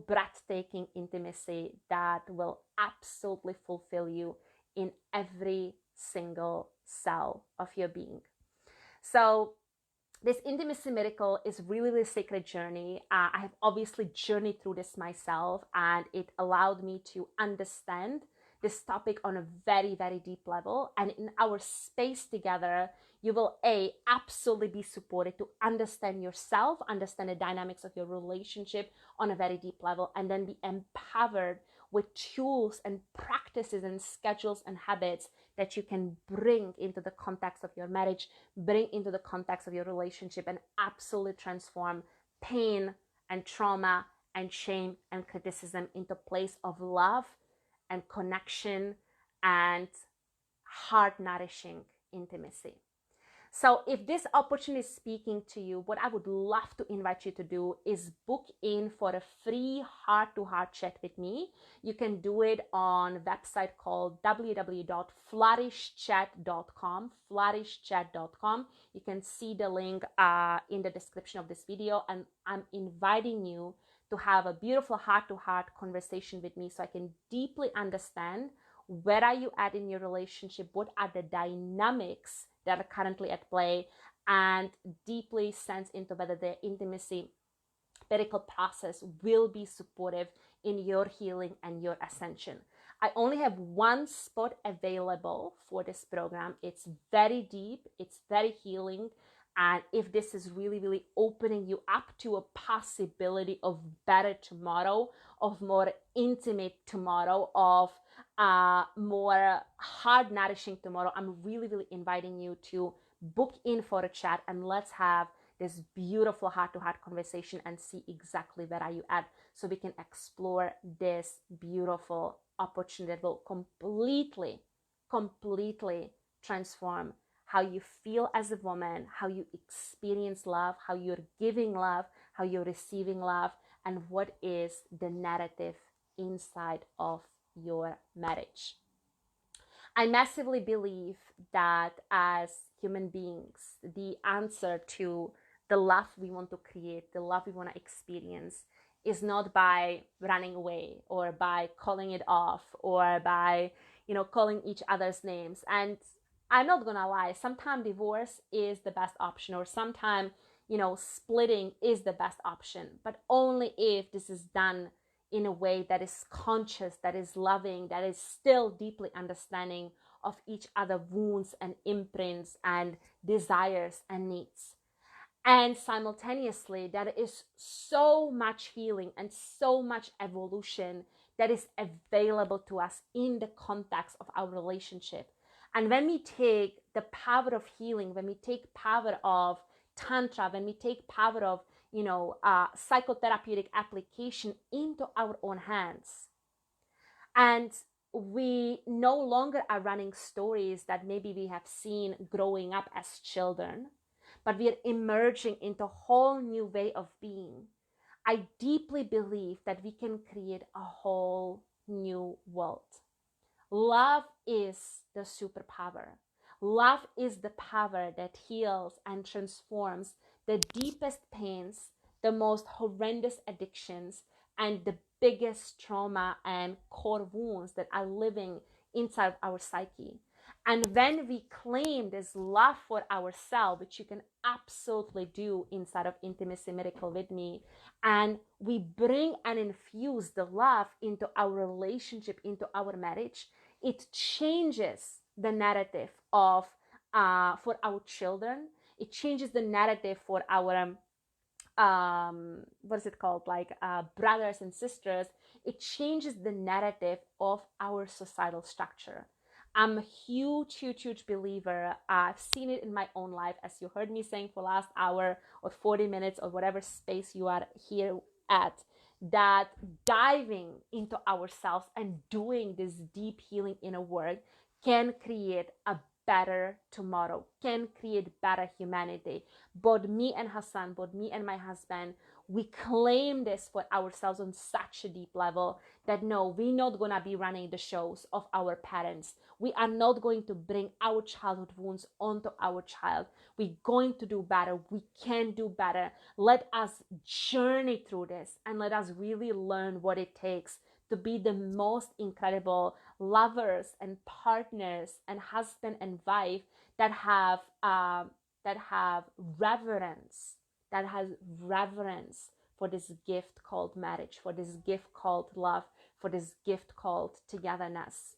breathtaking intimacy that will absolutely fulfill you in every single cell of your being. So this intimacy miracle is really a sacred journey. I have obviously journeyed through this myself, and it allowed me to understand this topic on a very deep level. And in our space together, you will absolutely be supported to understand yourself, understand the dynamics of your relationship on a very deep level, and then be empowered with tools and practices and schedules and habits that you can bring into the context of your marriage, bring into the context of your relationship, and absolutely transform pain and trauma and shame and criticism into a place of love and connection and heart nourishing intimacy. So if this opportunity is speaking to you, what I would love to invite you to do is book in for a free heart-to-heart chat with me. You can do it on a website called www.flourishchat.com, flourishchat.com. You can see the link in the description of this video, and I'm inviting you to have a beautiful heart-to-heart conversation with me so I can deeply understand where are you at in your relationship, what are the dynamics that are currently at play, and deeply sense into whether the intimacy medical process will be supportive in your healing and your ascension. I only have one spot available for this program. It's very deep, it's very healing. And if this is really, really opening you up to a possibility of better tomorrow, of more intimate tomorrow, of more heart nourishing tomorrow, I'm really, really inviting you to book in for a chat and let's have this beautiful heart-to-heart conversation and see exactly where are you at, so we can explore this beautiful opportunity that will completely transform how you feel as a woman, how you experience love, how you're giving love, how you're receiving love, and what is the narrative inside of your marriage. I massively believe that as human beings, the answer to the love we want to create, the love we want to experience, is not by running away or by calling it off or by, calling each other's names. And I'm not gonna lie, sometimes divorce is the best option, or sometimes, splitting is the best option, but only if this is done in a way that is conscious, that is loving, that is still deeply understanding of each other's wounds and imprints and desires and needs. And simultaneously, there is so much healing and so much evolution that is available to us in the context of our relationship. And when we take the power of healing, when we take power of Tantra, when we take power of, psychotherapeutic application into our own hands, and we no longer are running stories that maybe we have seen growing up as children, but we are emerging into a whole new way of being, I deeply believe that we can create a whole new world. Love is the superpower. Love is the power that heals and transforms the deepest pains, the most horrendous addictions, and the biggest trauma and core wounds that are living inside our psyche. And when we claim this love for ourselves, which you can absolutely do inside of Intimacy Miracle with me, and we bring and infuse the love into our relationship, into our marriage, it changes the narrative of for our children. It changes the narrative for our what is it called, like brothers and sisters. It changes the narrative of our societal structure. I'm a huge believer. I've seen it in my own life, as you heard me saying for last hour or 40 minutes or whatever space you are here at, that diving into ourselves and doing this deep healing inner work can create a better tomorrow, can create better humanity. Both me and Hassan, both me and my husband, we claim this for ourselves on such a deep level that no, we're not gonna be running the shows of our parents. We are not going to bring our childhood wounds onto our child. We're going to do better. We can do better. Let us journey through this and let us really learn what it takes to be the most incredible lovers and partners and husband and wife that have reverence, that has reverence for this gift called marriage, for this gift called love, for this gift called togetherness.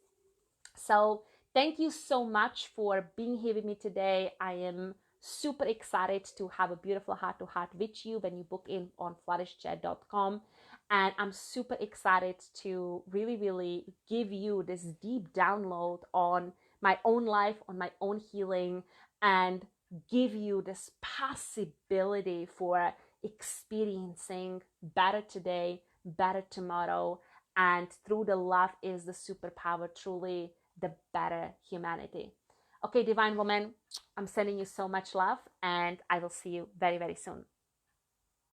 So thank you so much for being here with me today. I am super excited to have a beautiful heart-to-heart with you when you book in on flourishchat.com. And I'm super excited to really give you this deep download on my own life, on my own healing, and give you this possibility for experiencing better today, better tomorrow, and through the love is the superpower, truly the better humanity. Okay, divine woman, I'm sending you so much love, and I will see you very soon.